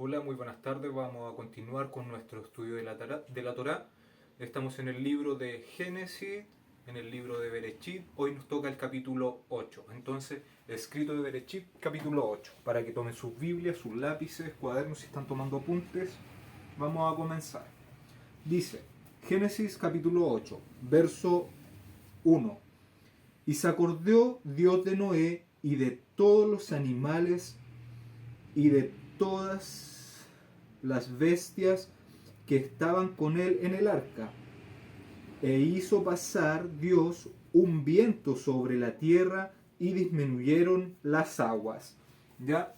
Hola, muy buenas tardes. Vamos a continuar con nuestro estudio de la Torá. Estamos en el libro de Génesis, en el libro de Berechit. Hoy nos toca el capítulo 8. Entonces, escrito de Berechit, capítulo 8. Para que tomen sus Biblias, sus lápices, cuadernos si están tomando apuntes. Vamos a comenzar. Dice, Génesis capítulo 8, verso 1. Y se acordó Dios de Noé y de todos los animales y de todas las bestias que estaban con él en el arca, e hizo pasar Dios un viento sobre la tierra y disminuyeron las aguas. Ya,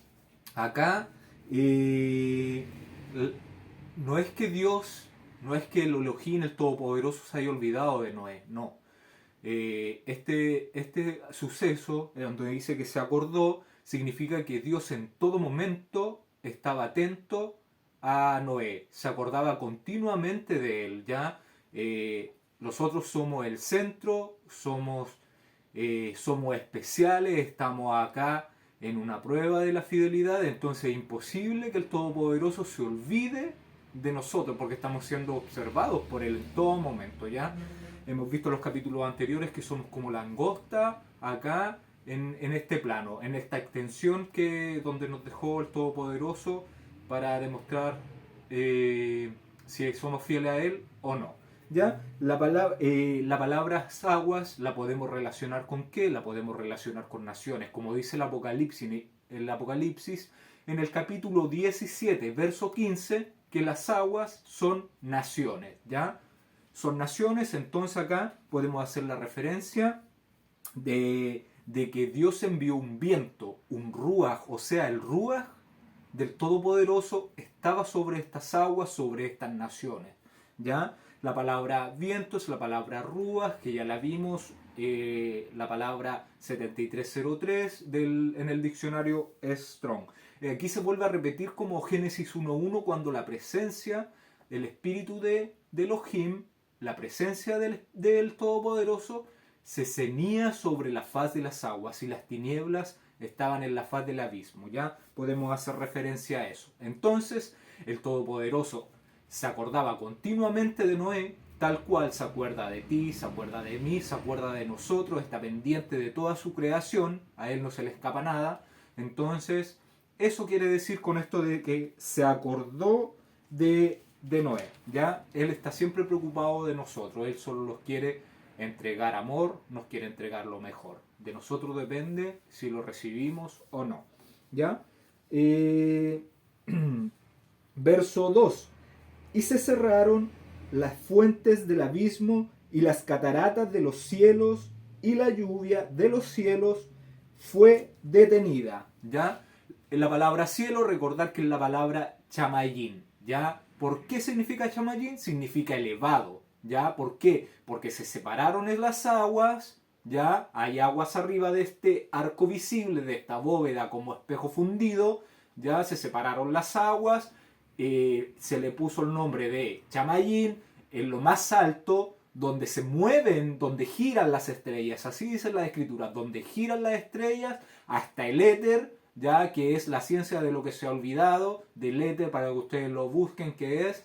acá no es que Dios, no es que el Elohim, el Todopoderoso, se haya olvidado de Noé, no. Este suceso, donde dice que se acordó, significa que Dios en todo momento estaba atento a Noé, se acordaba continuamente de él, ¿ya? Nosotros somos el centro, somos especiales, estamos acá en una prueba de la fidelidad, entonces es imposible que el Todopoderoso se olvide de nosotros, porque estamos siendo observados por él en todo momento, ¿ya? Hemos visto los capítulos anteriores que somos como langosta acá en este plano, en esta extensión donde nos dejó el Todopoderoso para demostrar si somos fieles a Él o no. ¿Ya? La palabra aguas la podemos relacionar con qué? La podemos relacionar con naciones, como dice el Apocalipsis en el capítulo 17, verso 15, que las aguas son naciones, ¿ya? Son naciones, entonces acá podemos hacer la referencia de que Dios envió un viento, un ruaj, o sea, el ruaj del Todopoderoso estaba sobre estas aguas, sobre estas naciones. ¿Ya? La palabra viento es la palabra ruaj, que ya la vimos, la palabra 7303 en el diccionario Strong. Aquí se vuelve a repetir como Génesis 1.1 cuando la presencia, el espíritu de Elohim, la presencia del Todopoderoso, se cenía sobre la faz de las aguas y las tinieblas estaban en la faz del abismo. Ya podemos hacer referencia a eso. Entonces, el Todopoderoso se acordaba continuamente de Noé, tal cual se acuerda de ti, se acuerda de mí, se acuerda de nosotros, está pendiente de toda su creación, a él no se le escapa nada. Entonces, eso quiere decir con esto de que se acordó de Noé, ¿ya? Él está siempre preocupado de nosotros, él solo nos quiere entregar amor, nos quiere entregar lo mejor. De nosotros depende si lo recibimos o no, ¿ya? Eh, verso 2. Y se cerraron las fuentes del abismo y las cataratas de los cielos, y la lluvia de los cielos fue detenida, ¿ya? En la palabra cielo, recordar que es la palabra chamayín, ¿ya? ¿Por qué significa chamayín? Significa elevado, ¿ya? ¿Por qué? Porque se separaron en las aguas, ¿ya? Hay aguas arriba de este arco visible, de esta bóveda como espejo fundido, ¿ya? Se separaron las aguas, se le puso el nombre de chamayín, en lo más alto, donde se mueven, donde giran las estrellas, así dice la escritura, donde giran las estrellas hasta el éter, ya que es la ciencia de lo que se ha olvidado, del éter, para que ustedes lo busquen, que es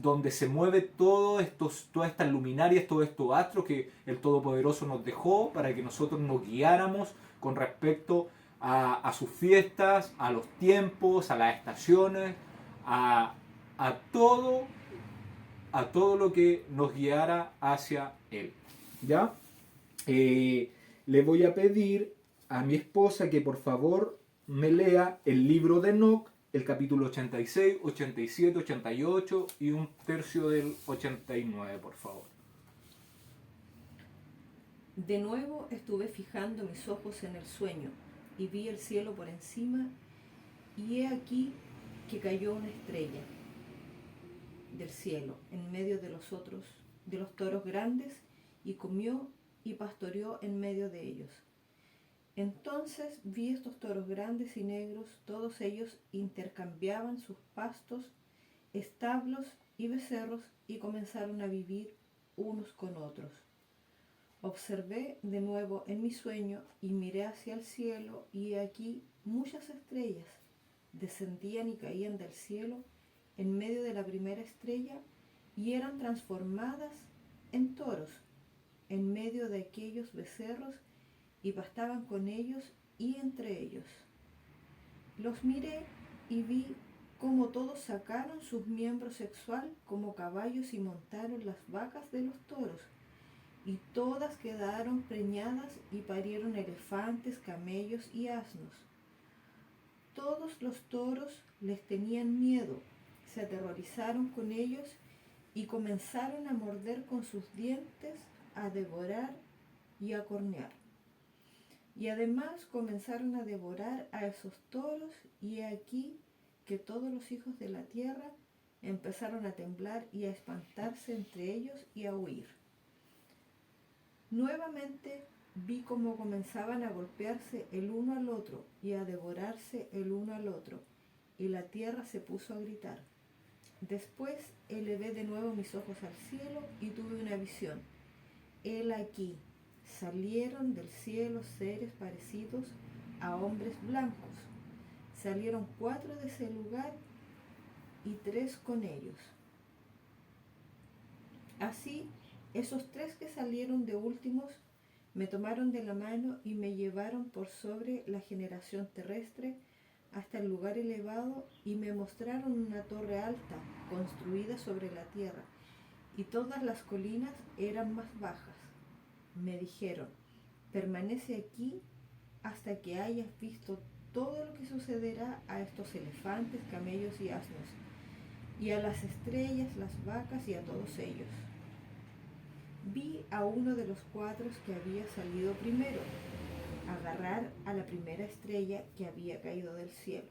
donde se mueve todas estas luminarias, todos estos astros que el Todopoderoso nos dejó para que nosotros nos guiáramos con respecto a sus fiestas, a los tiempos, a las estaciones, a, a todo a todo lo que nos guiara hacia Él. ¿Ya? Le voy a pedir a mi esposa que por favor me lea el libro de Enoc, el capítulo 86, 87, 88 y un tercio del 89, por favor. De nuevo estuve fijando mis ojos en el sueño, y vi el cielo por encima, y he aquí que cayó una estrella del cielo en medio de los toros grandes, y comió y pastoreó en medio de ellos. Entonces vi estos toros grandes y negros, todos ellos intercambiaban sus pastos, establos y becerros, y comenzaron a vivir unos con otros. Observé de nuevo en mi sueño y miré hacia el cielo, y he aquí muchas estrellas, descendían y caían del cielo en medio de la primera estrella y eran transformadas en toros en medio de aquellos becerros y pastaban con ellos y entre ellos. Los miré y vi cómo todos sacaron sus miembros sexual como caballos y montaron las vacas de los toros, y todas quedaron preñadas y parieron elefantes, camellos y asnos. Todos los toros les tenían miedo, se aterrorizaron con ellos y comenzaron a morder con sus dientes, a devorar y a cornear. Y además comenzaron a devorar a esos toros, y he aquí que todos los hijos de la tierra empezaron a temblar y a espantarse entre ellos y a huir. Nuevamente vi cómo comenzaban a golpearse el uno al otro y a devorarse el uno al otro, y la tierra se puso a gritar. Después elevé de nuevo mis ojos al cielo y tuve una visión. He aquí, salieron del cielo seres parecidos a hombres blancos. Salieron 4 de ese lugar y 3 con ellos. Así, esos 3 que salieron de últimos me tomaron de la mano y me llevaron por sobre la generación terrestre hasta el lugar elevado y me mostraron una torre alta construida sobre la tierra, y todas las colinas eran más bajas. Me dijeron: permanece aquí hasta que hayas visto todo lo que sucederá a estos elefantes, camellos y asnos, y a las estrellas, las vacas y a todos ellos. Vi a uno de los 4 que había salido primero agarrar a la primera estrella que había caído del cielo,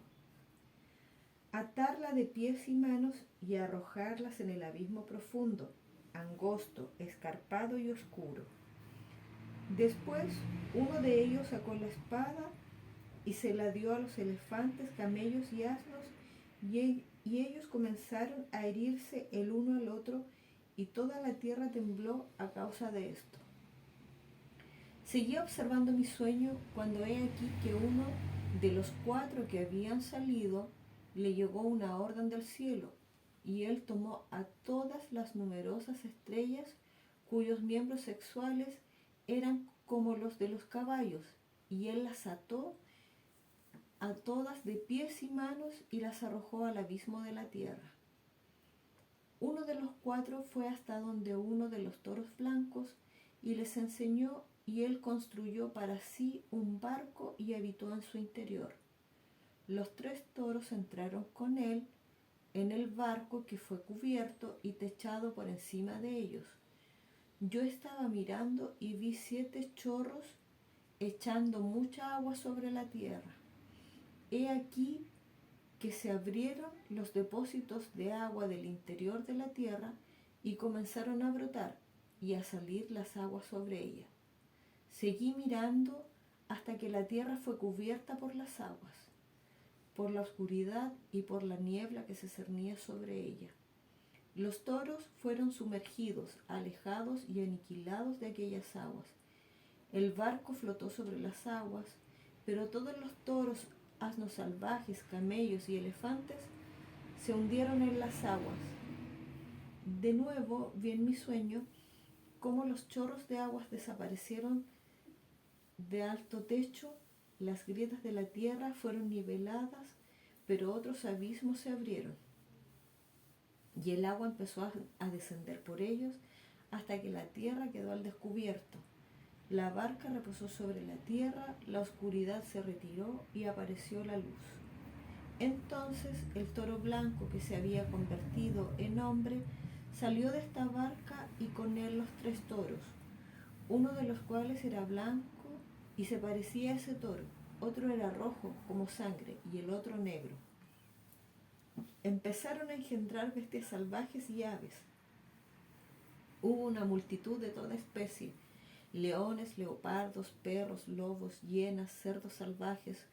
atarla de pies y manos y arrojarlas en el abismo profundo, angosto, escarpado y oscuro. Después uno de ellos sacó la espada y se la dio a los elefantes, camellos y asnos, y ellos comenzaron a herirse el uno al otro, y toda la tierra tembló a causa de esto. Seguí observando mi sueño cuando he aquí que uno de los 4 que habían salido le llegó una orden del cielo, y él tomó a todas las numerosas estrellas cuyos miembros sexuales eran como los de los caballos, y él las ató a todas de pies y manos y las arrojó al abismo de la tierra. Uno de los 4 fue hasta donde uno de los toros blancos y les enseñó, y él construyó para sí un barco y habitó en su interior. Los 3 toros entraron con él en el barco, que fue cubierto y techado por encima de ellos. Yo estaba mirando y vi 7 chorros echando mucha agua sobre la tierra. He aquí que se abrieron los depósitos de agua del interior de la tierra y comenzaron a brotar y a salir las aguas sobre ella. Seguí mirando hasta que la tierra fue cubierta por las aguas, por la oscuridad y por la niebla que se cernía sobre ella. Los toros fueron sumergidos, alejados y aniquilados de aquellas aguas. El barco flotó sobre las aguas, pero todos los toros, asnos salvajes, camellos y elefantes se hundieron en las aguas. De nuevo vi en mi sueño cómo los chorros de aguas desaparecieron de alto techo, las grietas de la tierra fueron niveladas, pero otros abismos se abrieron, y el agua empezó a descender por ellos hasta que la tierra quedó al descubierto. La barca reposó sobre la tierra, la oscuridad se retiró y apareció la luz. Entonces el toro blanco, que se había convertido en hombre, salió de esta barca y con él los 3 toros, uno de los cuales era blanco y se parecía a ese toro, otro era rojo como sangre y el otro negro. Empezaron a engendrar bestias salvajes y aves. Hubo una multitud de toda especie: leones, leopardos, perros, lobos, hienas, cerdos salvajes,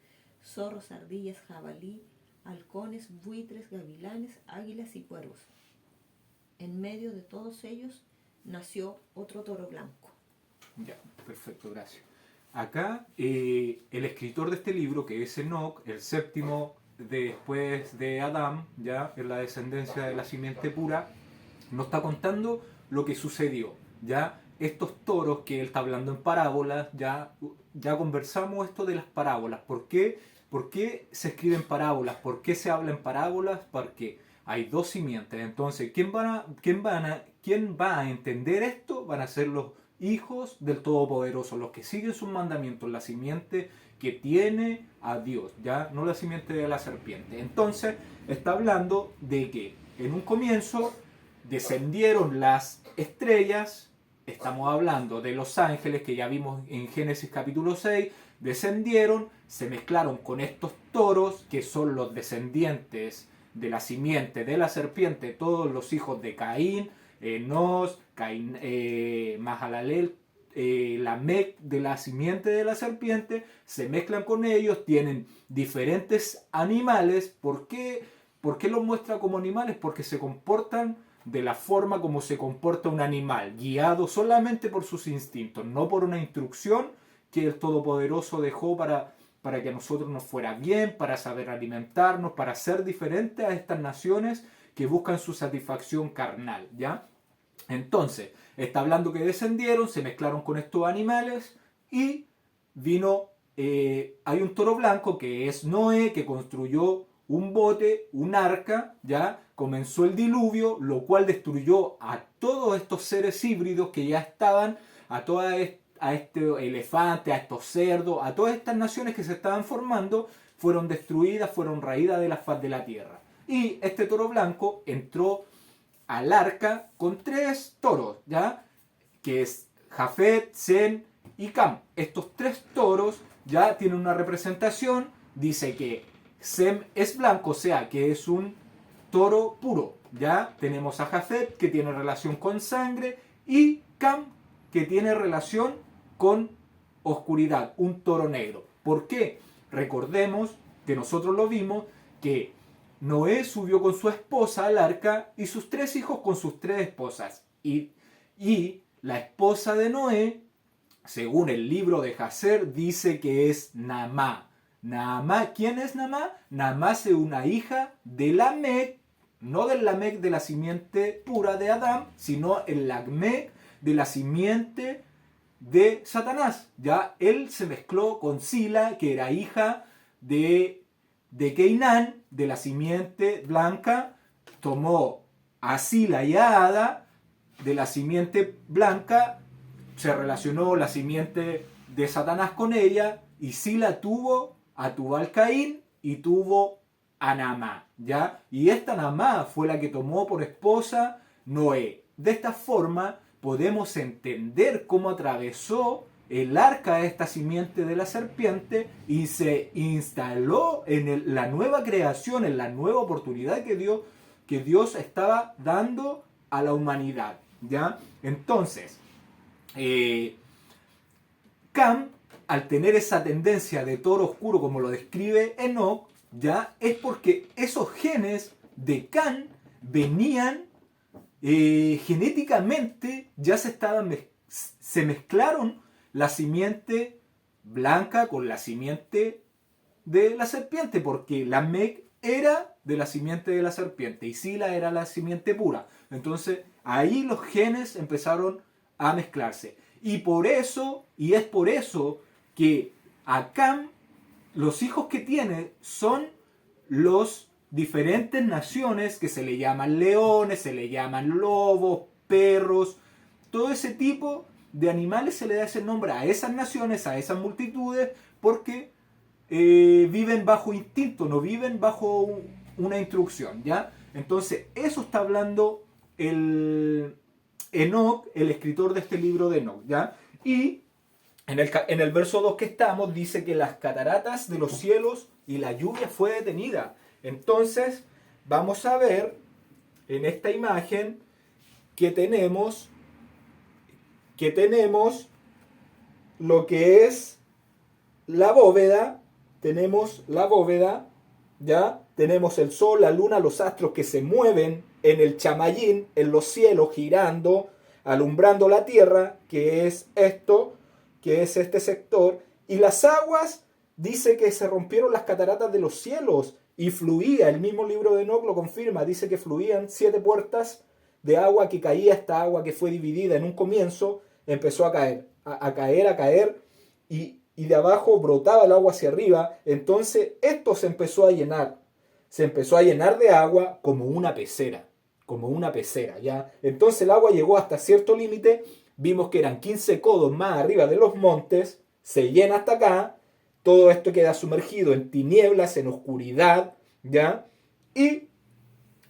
zorros, ardillas, jabalí, halcones, buitres, gavilanes, águilas y cuervos. En medio de todos ellos nació otro toro blanco. Ya, perfecto, gracias. Acá el escritor de este libro, que es Enoc, el séptimo después de Adán, ya en la descendencia de la simiente pura, nos está contando lo que sucedió, ya estos toros que él está hablando en parábolas, ya conversamos esto de las parábolas. ¿Por qué? ¿Por qué se escriben parábolas? ¿Por qué se habla en parábolas? Porque hay dos simientes. Entonces, ¿quién va a entender esto? Van a ser los hijos del Todopoderoso, los que siguen sus mandamientos, la simiente que tiene a Dios, ya no la simiente de la serpiente. Entonces, está hablando de que en un comienzo descendieron las estrellas. Estamos hablando de los ángeles que ya vimos en Génesis capítulo 6, descendieron, se mezclaron con estos toros que son los descendientes de la simiente de la serpiente, todos los hijos de Caín, Enos, Mahalalel, Lamec, de la simiente de la serpiente, se mezclan con ellos, tienen diferentes animales. ¿Por qué los muestra como animales? Porque se comportan de la forma como se comporta un animal, guiado solamente por sus instintos, no por una instrucción que el Todopoderoso dejó para que a nosotros nos fuera bien, para saber alimentarnos, para ser diferentes a estas naciones que buscan su satisfacción carnal, ¿ya? Entonces, está hablando que descendieron, se mezclaron con estos animales y vino, hay un toro blanco que es Noé, que construyó un bote, un arca, ¿ya? Comenzó el diluvio, lo cual destruyó a todos estos seres híbridos que ya estaban, a este elefante, a estos cerdos, a todas estas naciones que se estaban formando, fueron destruidas, fueron raídas de la faz de la tierra. Y este toro blanco entró al arca con 3 toros, ¿ya? Que es Jafet, Sem y Cam. Estos 3 toros ya tienen una representación. Dice que Sem es blanco, o sea, que es un toro puro. Ya tenemos a Jafet, que tiene relación con sangre, y Cam, que tiene relación con oscuridad, un toro negro. ¿Por qué? Recordemos que nosotros lo vimos, que Noé subió con su esposa al arca y sus 3 hijos con sus 3 esposas. Y la esposa de Noé, según el libro de Jacer, dice que es Naamá. Naamá, ¿quién es Naamá? Naamá es una hija de Lamec, no del Lamec de la simiente pura de Adán, sino el Lamec de la simiente de Satanás. Ya él se mezcló con Sila, que era hija de Cainán, de la simiente blanca, tomó a Sila y a Ada, de la simiente blanca, se relacionó la simiente de Satanás con ella, y Sila tuvo a Tubal-Caín y tuvo a Naamá, ¿ya? Y esta Naamá fue la que tomó por esposa Noé. De esta forma podemos entender cómo atravesó el arca de esta simiente de la serpiente y se instaló en la nueva creación, en la nueva oportunidad que Dios estaba dando a la humanidad, ¿ya? Entonces, Cam, al tener esa tendencia de toro oscuro como lo describe Enoch, ya es porque esos genes de Cam venían genéticamente, ya se mezclaron la simiente blanca con la simiente de la serpiente, porque Lamec era de la simiente de la serpiente y Sila era la simiente pura. Entonces ahí los genes empezaron a mezclarse. Y es por eso que a Cam, los hijos que tiene son los diferentes naciones que se le llaman leones, se le llaman lobos, perros, todo ese tipo de animales se le da ese nombre a esas naciones, a esas multitudes, porque viven bajo instinto, no viven bajo una instrucción, ¿ya? Entonces, eso está hablando el Enoch, el escritor de este libro de Enoch, ¿ya? Y en el verso 2 que estamos, dice que las cataratas de los cielos y la lluvia fue detenida. Entonces, vamos a ver en esta imagen que tenemos lo que es la bóveda. Tenemos la bóveda, ¿ya? Tenemos el sol, la luna, los astros que se mueven en el chamayín, en los cielos, girando, alumbrando la tierra, que es esto, que es este sector. Y las aguas, dice que se rompieron las cataratas de los cielos y fluía, el mismo libro de Enoc lo confirma, dice que fluían 7 puertas de agua que caía, esta agua que fue dividida en un comienzo, empezó a caer, a caer, y de abajo brotaba el agua hacia arriba, entonces esto se empezó a llenar de agua como una pecera, ¿ya? Entonces el agua llegó hasta cierto límite, vimos que eran 15 codos más arriba de los montes, se llena hasta acá, todo esto queda sumergido en tinieblas, en oscuridad, ¿ya? Y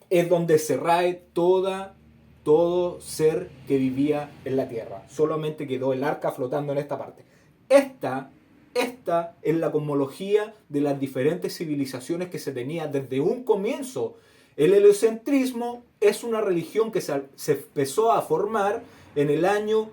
es donde se rae todo ser que vivía en la tierra. Solamente quedó el arca flotando en esta parte. Esta es la cosmología de las diferentes civilizaciones que se tenía desde un comienzo. El heliocentrismo es una religión que se empezó a formar en el año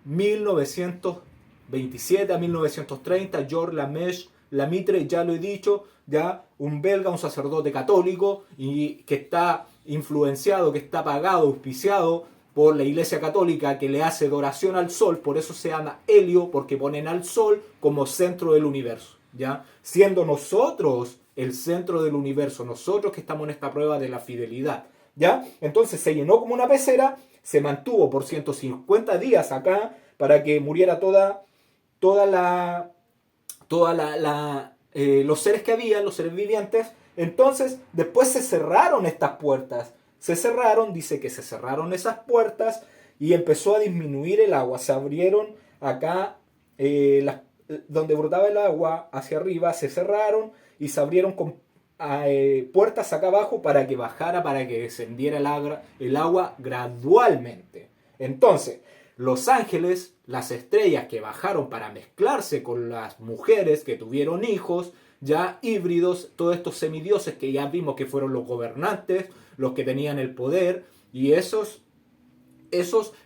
1927 a 1930. Georges Lamaitre, ya lo he dicho, ya un belga, un sacerdote católico, y que está influenciado, que está pagado, auspiciado por la Iglesia Católica, que le hace adoración al sol, por eso se llama helio, porque ponen al sol como centro del universo, ¿ya? Siendo nosotros el centro del universo, nosotros que estamos en esta prueba de la fidelidad, ¿ya? Entonces se llenó como una pecera, se mantuvo por 150 días acá, para que muriera los seres que había, los seres vivientes. Entonces después se cerraron estas puertas, dice que se cerraron esas puertas y empezó a disminuir el agua, se abrieron acá, donde brotaba el agua hacia arriba, se cerraron y se abrieron con puertas acá abajo para que bajara, para que descendiera el agua gradualmente. Entonces los ángeles, las estrellas que bajaron para mezclarse con las mujeres que tuvieron hijos, ya híbridos, todos estos semidioses que ya vimos que fueron los gobernantes, los que tenían el poder, y esos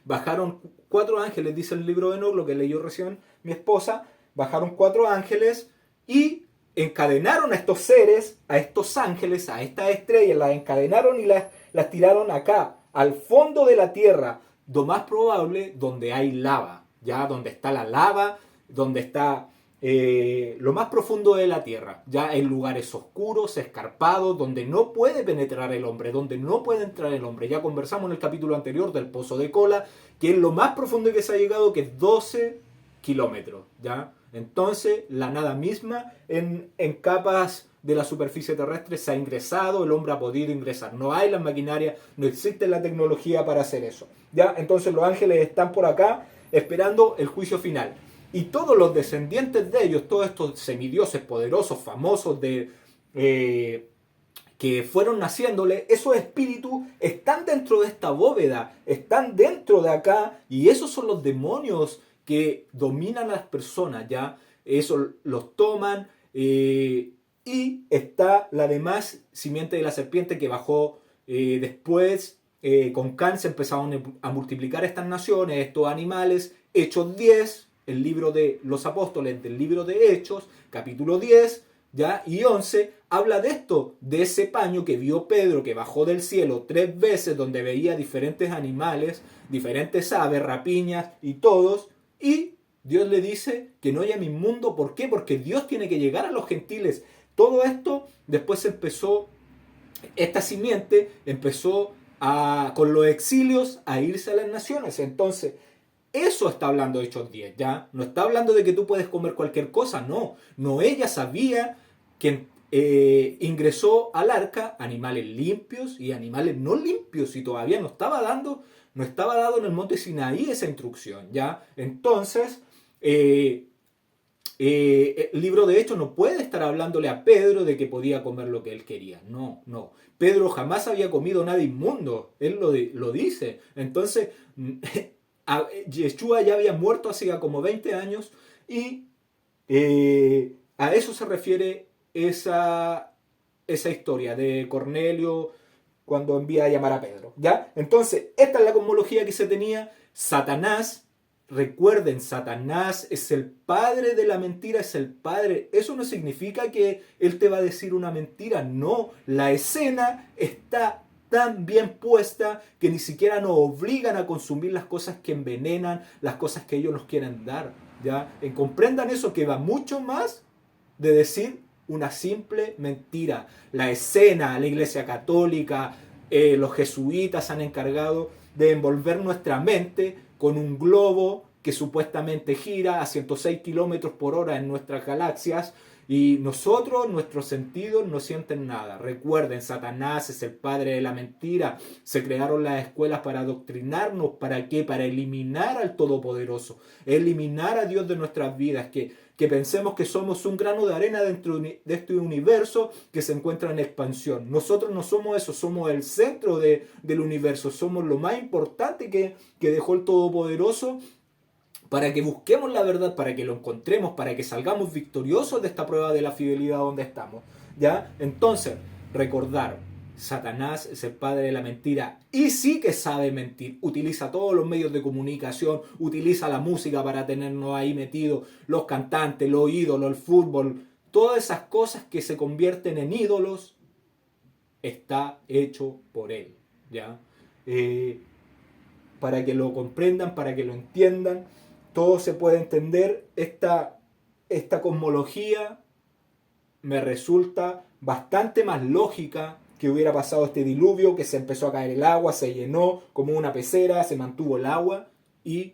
bajaron 4 ángeles, dice el libro de Enoc, lo que leyó recién mi esposa, bajaron 4 ángeles y encadenaron a estos seres, a estos ángeles, a estas estrellas, las encadenaron y las tiraron acá, al fondo de la tierra, lo más probable donde hay lava, ya donde está la lava, donde está lo más profundo de la tierra, ya en lugares oscuros, escarpados, donde no puede penetrar el hombre, donde no puede entrar el hombre. Ya conversamos en el capítulo anterior del Pozo de Kola, que es lo más profundo que se ha llegado, que es 12 kilómetros, ¿ya? Entonces la nada misma en capas de la superficie terrestre se ha ingresado, el hombre ha podido ingresar. No hay la maquinaria, no existe la tecnología para hacer eso, ¿ya? Entonces los ángeles están por acá esperando el juicio final. Y todos los descendientes de ellos, todos estos semidioses poderosos, famosos, que fueron naciéndole, esos espíritus están dentro de esta bóveda, están dentro de acá, y esos son los demonios que dominan a las personas, ¿ya? Eso los toman, y está la demás simiente de la serpiente que bajó después. Con Can se empezaron a multiplicar estas naciones, estos animales. Hechos 10, el libro de los apóstoles del libro de Hechos, capítulo 10, ¿ya? Y 11, habla de esto, de ese paño que vio Pedro, que bajó del cielo 3 veces, donde veía diferentes animales, diferentes aves, rapiñas y todos, y Dios le dice que no haya inmundo. ¿Por qué? Porque Dios tiene que llegar a los gentiles. Todo esto, después esta simiente empezó con los exilios a irse a las naciones. Entonces, eso está hablando Hechos 10, ¿ya? No está hablando de que tú puedes comer cualquier cosa, no. No, ella sabía que ingresó al arca animales limpios y animales no limpios, y todavía no estaba dado en el monte Sinaí esa instrucción, ¿ya? Entonces, el libro de Hechos no puede estar hablándole a Pedro de que podía comer lo que él quería. No. Pedro jamás había comido nada inmundo. Él lo dice. Entonces, Yeshua ya había muerto hacía como 20 años y a eso se refiere esa historia de Cornelio cuando envía a llamar a Pedro, ¿ya? Entonces, esta es la cosmología que se tenía. Satanás, recuerden, Satanás es el padre de la mentira, es el padre. Eso no significa que él te va a decir una mentira, no. La escena está tan bien puesta que ni siquiera nos obligan a consumir las cosas que envenenan, las cosas que ellos nos quieren dar, ¿ya? Comprendan eso, que va mucho más de decir una simple mentira. La escena, la Iglesia Católica, los jesuitas han encargado de envolver nuestra mente con un globo que supuestamente gira a 106 kilómetros por hora en nuestras galaxias, y nosotros, nuestros sentidos no sienten nada. Recuerden, Satanás es el padre de la mentira. Se crearon las escuelas para adoctrinarnos. ¿Para qué? Para eliminar al Todopoderoso, eliminar a Dios de nuestras vidas, que pensemos que somos un grano de arena dentro de este universo que se encuentra en expansión. Nosotros no somos eso, somos el centro del universo, somos lo más importante que dejó el Todopoderoso, para que busquemos la verdad, para que lo encontremos, para que salgamos victoriosos de esta prueba de la fidelidad donde estamos, ¿ya? Entonces, recordar, Satanás es el padre de la mentira y sí que sabe mentir. Utiliza todos los medios de comunicación, utiliza la música para tenernos ahí metidos, los cantantes, los ídolos, el fútbol, todas esas cosas que se convierten en ídolos, está hecho por él, ¿ya? Para que lo comprendan, para que lo entiendan, todo se puede entender. Esta cosmología me resulta bastante más lógica que hubiera pasado este diluvio, que se empezó a caer el agua, se llenó como una pecera, se mantuvo el agua y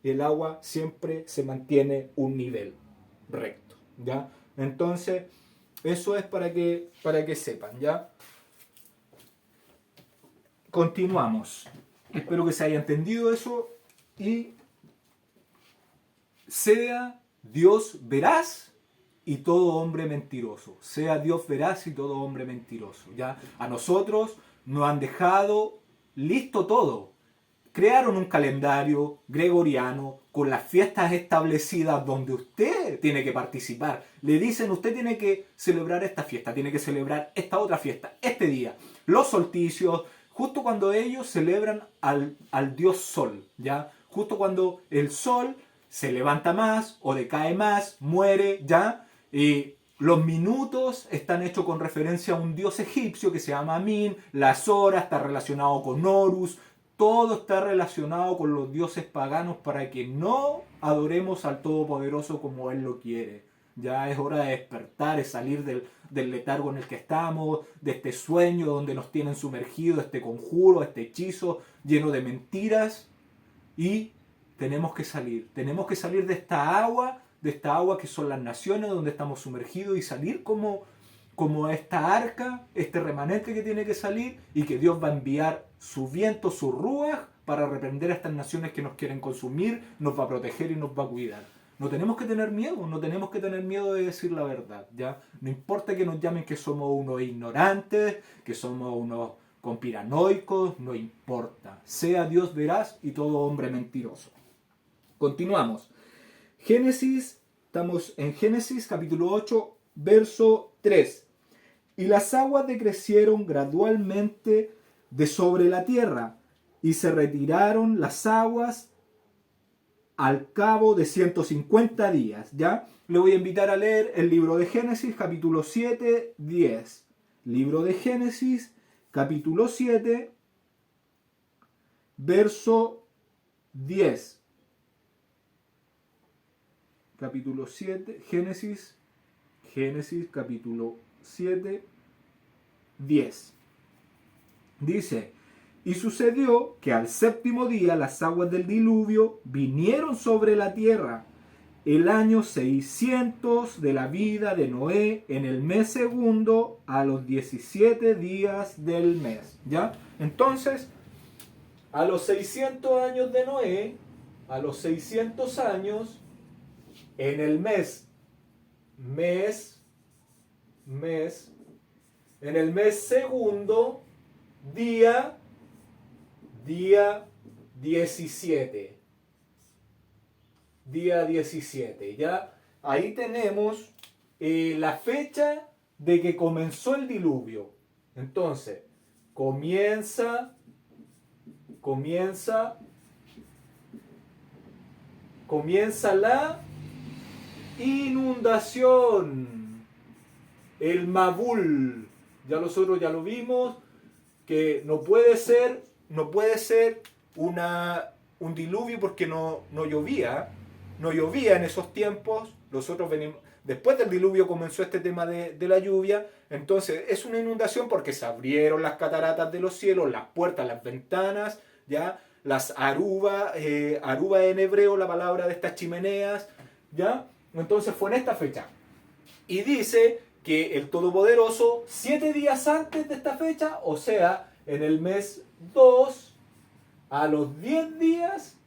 el agua siempre se mantiene un nivel recto, ¿ya? Entonces, eso es para que sepan, ¿ya? Continuamos. Espero que se haya entendido eso y sea Dios veraz y todo hombre mentiroso. Sea Dios veraz y todo hombre mentiroso. ¿Ya? A nosotros nos han dejado listo todo. Crearon un calendario gregoriano con las fiestas establecidas donde usted tiene que participar. Le dicen, usted tiene que celebrar esta fiesta, tiene que celebrar esta otra fiesta, este día. Los solsticios, justo cuando ellos celebran al dios Sol, ¿ya? Justo cuando el Sol se levanta más o decae más, muere, ¿ya? Los minutos están hechos con referencia a un dios egipcio que se llama Amin, las horas está relacionado con Horus, todo está relacionado con los dioses paganos para que no adoremos al Todopoderoso como Él lo quiere. Ya es hora de despertar, es salir del letargo en el que estamos, de este sueño donde nos tienen sumergidos, este conjuro, este hechizo lleno de mentiras, y tenemos que salir de esta agua que son las naciones donde estamos sumergidos, y salir como esta arca, este remanente que tiene que salir, y que Dios va a enviar su viento, su ruaj, para reprender a estas naciones que nos quieren consumir, nos va a proteger y nos va a cuidar. No tenemos que tener miedo, no tenemos que tener miedo de decir la verdad, ¿ya? No importa que nos llamen que somos unos ignorantes, que somos unos conspiranoicos, no importa. Sea Dios veraz y todo hombre mentiroso. Continuamos. Estamos en Génesis capítulo 8, verso 3. Y las aguas decrecieron gradualmente de sobre la tierra, y se retiraron las aguas al cabo de 150 días. ¿Ya? Le voy a invitar a leer el libro de Génesis, capítulo 7, 10. Libro de Génesis, capítulo 7, verso 10. Capítulo 7, Génesis, capítulo 7, 10. Dice: y sucedió que al séptimo día las aguas del diluvio vinieron sobre la tierra, el año 600 de la vida de Noé, en el mes segundo, a los 17 días del mes. ¿Ya? Entonces, a los 600 años de Noé, a los 600 años, en el en el mes segundo, día 17. Día 17. Ya ahí tenemos la fecha de que comenzó el diluvio. Entonces, comienza la inundación, el Mabul. Ya nosotros ya lo vimos, que no puede ser un diluvio porque no llovía en esos tiempos. Nosotros Después del diluvio comenzó este tema de la lluvia. Entonces es una inundación porque se abrieron las cataratas de los cielos, las puertas, las ventanas, ¿ya? Las aruba, aruba en hebreo, la palabra de estas chimeneas, ¿ya? Entonces fue en esta fecha. Y dice que el Todopoderoso, 7 días antes de esta fecha, o sea, en el mes 2, a los 10 días,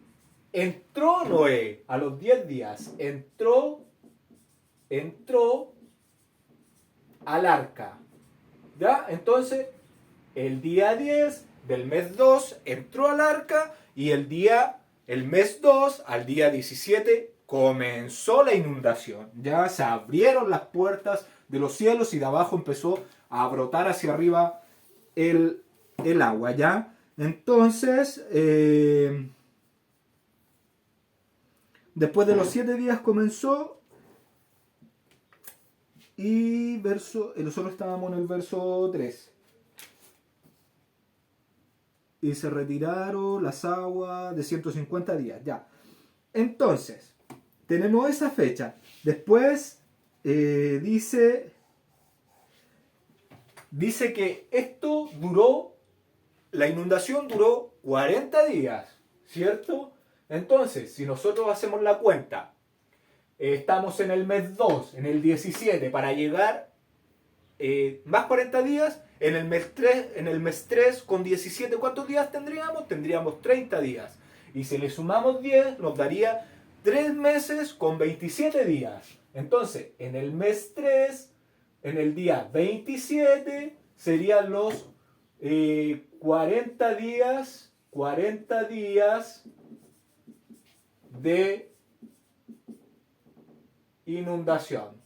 entró Noé. A los 10 días entró al arca. ¿Ya? Entonces, el día 10 del mes 2 entró al arca y el mes 2, al día 17, comenzó la inundación. Ya se abrieron las puertas de los cielos y de abajo empezó a brotar hacia arriba el agua. ¿Ya? Entonces, después de los 7 días comenzó. Y nosotros estábamos en el verso 3. Y se retiraron las aguas de 150 días. Ya. Entonces, tenemos esa fecha. Después dice que la inundación duró 40 días. ¿Cierto? Entonces, si nosotros hacemos la cuenta, estamos en el mes 2, en el 17, para llegar más 40 días, en el mes 3 con 17, ¿cuántos días tendríamos? Tendríamos 30 días. Y si le sumamos 10, nos daría 3 meses con 27 días. Entonces, en el mes 3, en el día 27, serían los 40 días de inundación.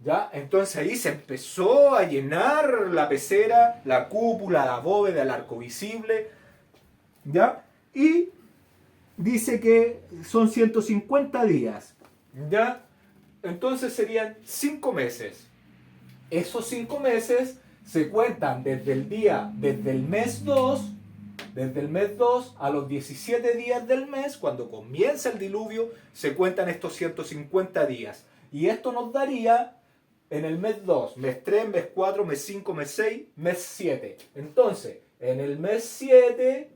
¿Ya? Entonces ahí se empezó a llenar la pecera, la cúpula, la bóveda, el arco visible. ¿Ya? Y dice que son 150 días. ¿Ya? Entonces serían 5 meses. Esos 5 meses se cuentan desde el mes 2. Desde el mes 2 a los 17 días del mes, cuando comienza el diluvio, se cuentan estos 150 días. Y esto nos daría en el mes 2, mes 3, mes 4, mes 5, mes 6, mes 7. Entonces, en el mes 7,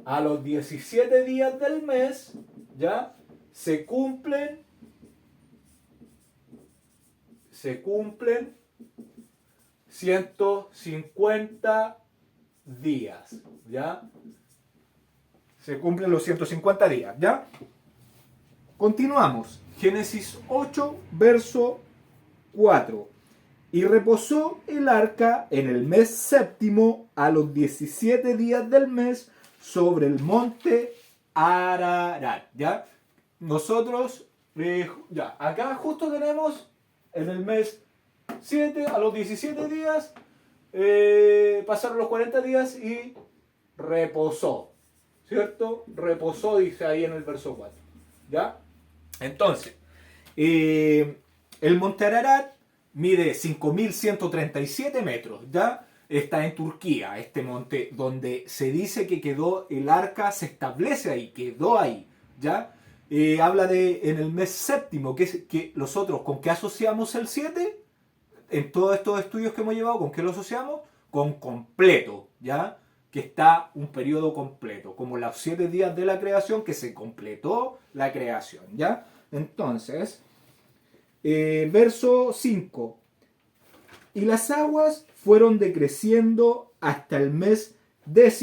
a los 17 días del mes, ya se cumplen 150 días, ¿ya? Se cumplen los 150 días, ¿ya? Continuamos. Génesis 8, verso 4. Y reposó el arca en el mes séptimo, a los 17 días del mes, sobre el monte Ararat, ¿ya? Nosotros, ya, acá justo tenemos en el mes 7, a los 17 días, pasaron los 40 días y reposó, ¿cierto? Reposó, dice ahí en el verso 4, ¿ya? Entonces, el monte Ararat mide 5.137 metros, ¿ya? Está en Turquía, este monte donde se dice que quedó el arca, se establece ahí, quedó ahí, ¿ya? Habla de en el mes séptimo, que nosotros, ¿con qué asociamos el 7? En todos estos estudios que hemos llevado, ¿con qué lo asociamos? Con completo, ¿ya? Que está un periodo completo, como los 7 días de la creación, que se completó la creación, ¿ya? Entonces, verso 5. Y las aguas fueron decreciendo hasta el mes 10.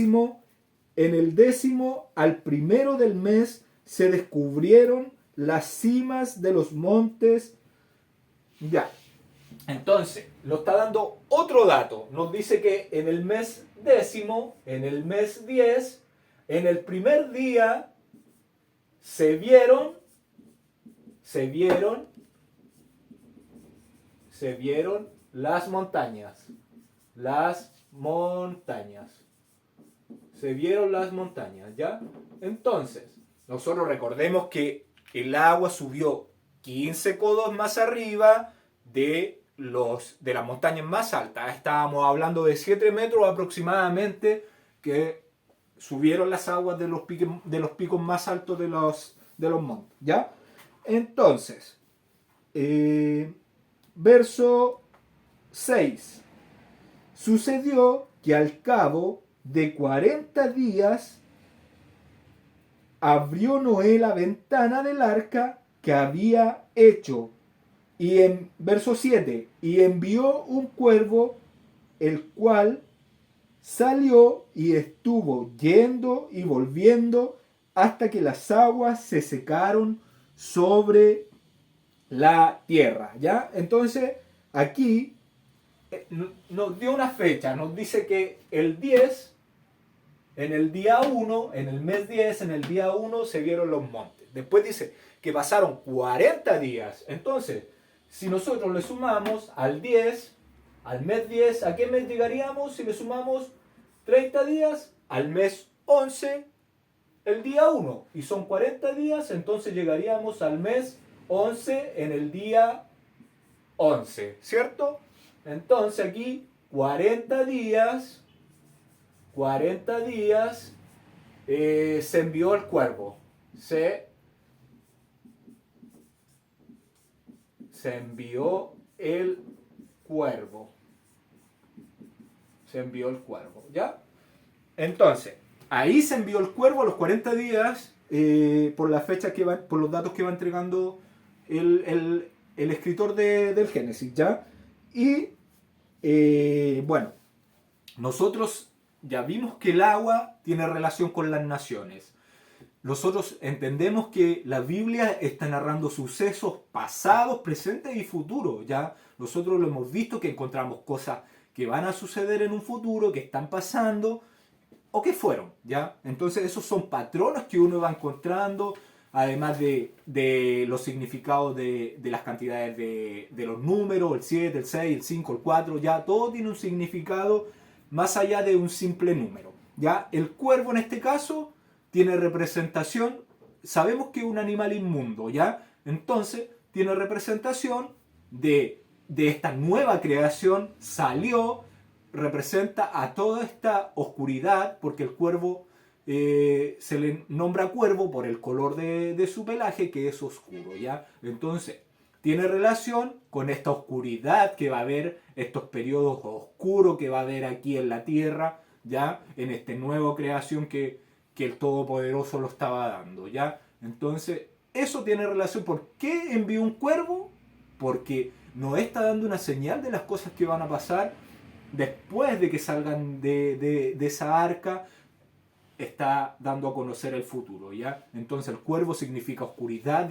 En el 10, al primero del mes, se descubrieron las cimas de los montes. Ya. Entonces, nos está dando otro dato. Nos dice que en el mes 10, en el mes 10, en el primer día, se vieron las montañas. Se vieron las montañas, ¿ya? Entonces, nosotros recordemos que el agua subió 15 codos más arriba de las montañas más altas. Estábamos hablando de 7 metros aproximadamente, que subieron las aguas de los picos más altos de los montes, ¿ya? Entonces, verso 6. Sucedió que al cabo de 40 días abrió Noé la ventana del arca que había hecho. Y en verso 7, y envió un cuervo, el cual salió y estuvo yendo y volviendo hasta que las aguas se secaron sobre la tierra, ¿ya? Entonces, aquí nos dio una fecha, nos dice que el 10, en el día 1, en el mes 10, en el día 1 se vieron los montes. Después dice que pasaron 40 días. Entonces, si nosotros le sumamos al 10, al mes 10, ¿a qué mes llegaríamos? Si le sumamos 30 días, al mes 11, el día 1. Y son 40 días, entonces llegaríamos al mes 11 en el día 11, ¿cierto? Entonces aquí 40 días, se envió el cuervo. Se envió el cuervo. Se envió el cuervo, ¿ya? Entonces, ahí se envió el cuervo a los 40 días, por la fecha que va, por los datos que va entregando el escritor del Génesis, ¿ya? Y, bueno, nosotros ya vimos que el agua tiene relación con las naciones. Nosotros entendemos que la Biblia está narrando sucesos pasados, presentes y futuros, ¿ya? Nosotros lo hemos visto, que encontramos cosas que van a suceder en un futuro, que están pasando o que fueron, ¿ya? Entonces esos son patrones que uno va encontrando, además de los significados de las cantidades de los números, el 7, el 6, el 5, el 4, ya todo tiene un significado más allá de un simple número, ¿ya? El cuervo en este caso tiene representación, sabemos que es un animal inmundo, ¿ya? Entonces tiene representación de esta nueva creación, salió, representa a toda esta oscuridad, porque el cuervo se le nombra cuervo por el color de su pelaje, que es oscuro, ¿ya? Entonces tiene relación con esta oscuridad que va a haber, estos periodos oscuros que va a haber aquí en la tierra, ¿ya? En esta nueva creación que el Todopoderoso lo estaba dando, ¿ya? Entonces, eso tiene relación. ¿Por qué envió un cuervo? Porque Noé está dando una señal de las cosas que van a pasar después de que salgan de esa arca. Está dando a conocer el futuro, ¿ya? Entonces, el cuervo significa oscuridad,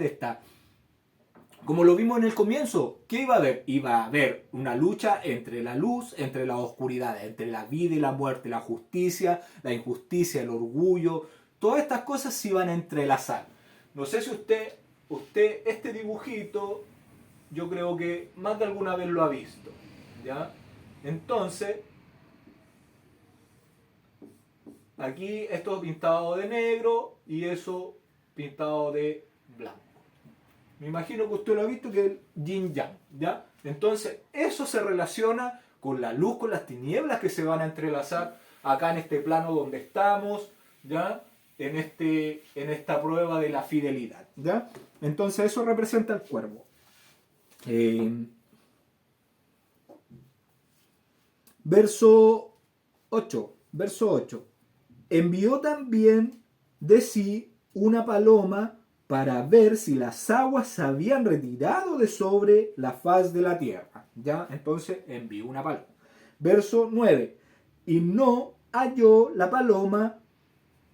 como lo vimos en el comienzo. ¿Qué iba a haber? Iba a haber una lucha entre la luz, entre la oscuridad, entre la vida y la muerte, la justicia, la injusticia, el orgullo. Todas estas cosas se iban a entrelazar. No sé si usted este dibujito, yo creo que más de alguna vez lo ha visto, ¿ya? Entonces, aquí esto pintado de negro y eso pintado de blanco. Me imagino que usted lo ha visto, que es el yin yang, ¿ya? Entonces, eso se relaciona con la luz, con las tinieblas que se van a entrelazar acá en este plano donde estamos, ¿ya? En esta prueba de la fidelidad, ¿ya? Entonces, eso representa el cuervo. Verso 8. Envió también de sí una paloma para ver si las aguas se habían retirado de sobre la faz de la tierra. ¿Ya? Entonces envió una paloma. Verso 9. Y no halló la paloma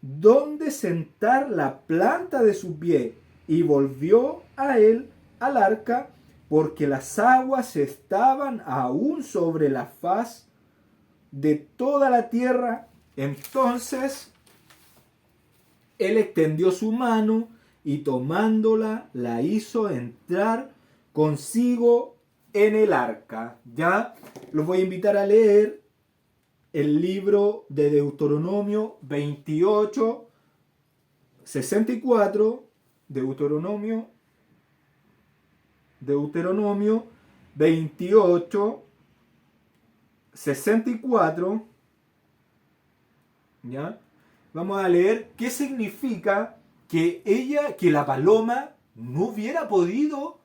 donde sentar la planta de su pie, y volvió a él al arca, porque las aguas estaban aún sobre la faz de toda la tierra. Entonces él extendió su mano y tomándola la hizo entrar consigo en el arca. Ya los voy a invitar a leer el libro de Deuteronomio 28, 64, Deuteronomio 28, 64, ¿ya? vamos a leer qué significa que la paloma no hubiera podido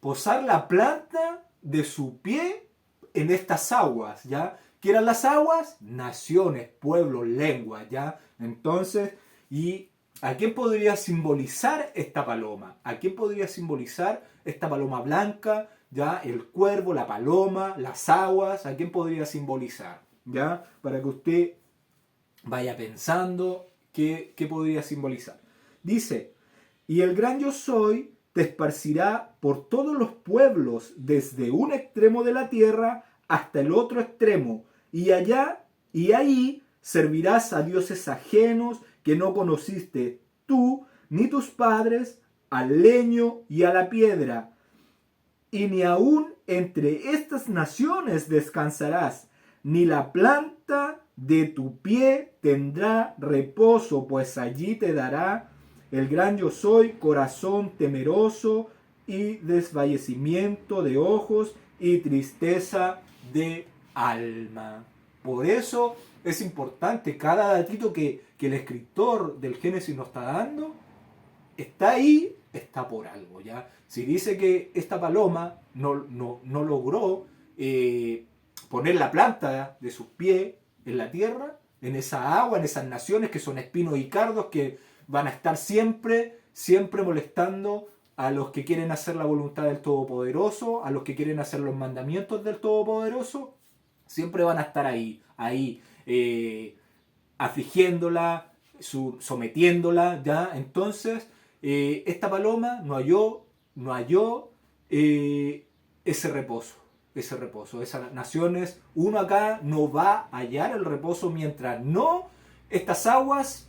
posar la planta de su pie en estas aguas, ¿ya? ¿Qué eran las aguas? Naciones, pueblos, lenguas, ¿ya? Entonces, ¿y a quién podría simbolizar esta paloma? ¿A quién podría simbolizar esta paloma blanca? ¿Ya? El cuervo, la paloma, las aguas, ¿a quién podría simbolizar? ¿Ya? Para que usted vaya pensando qué podría simbolizar. Dice, y el gran yo soy te esparcirá por todos los pueblos, desde un extremo de la tierra hasta el otro extremo, y allá y ahí servirás a dioses ajenos que no conociste tú ni tus padres, al leño y a la piedra. Y ni aun entre estas naciones descansarás, ni la planta de tu pie tendrá reposo, pues allí te dará el gran yo soy corazón temeroso y desfallecimiento de ojos y tristeza de alma. Por eso es importante cada datito que el escritor del Génesis nos está dando, está ahí, está por algo, ¿ya? Si dice que esta paloma no logró poner la planta de sus pies en la tierra, en esa agua, en esas naciones que son espinos y cardos que van a estar siempre molestando a los que quieren hacer la voluntad del Todopoderoso, a los que quieren hacer los mandamientos del Todopoderoso, siempre van a estar ahí, afligiéndola, sometiéndola, ¿ya? Entonces, esta paloma no halló ese reposo. Esas naciones, uno acá no va a hallar el reposo mientras estas aguas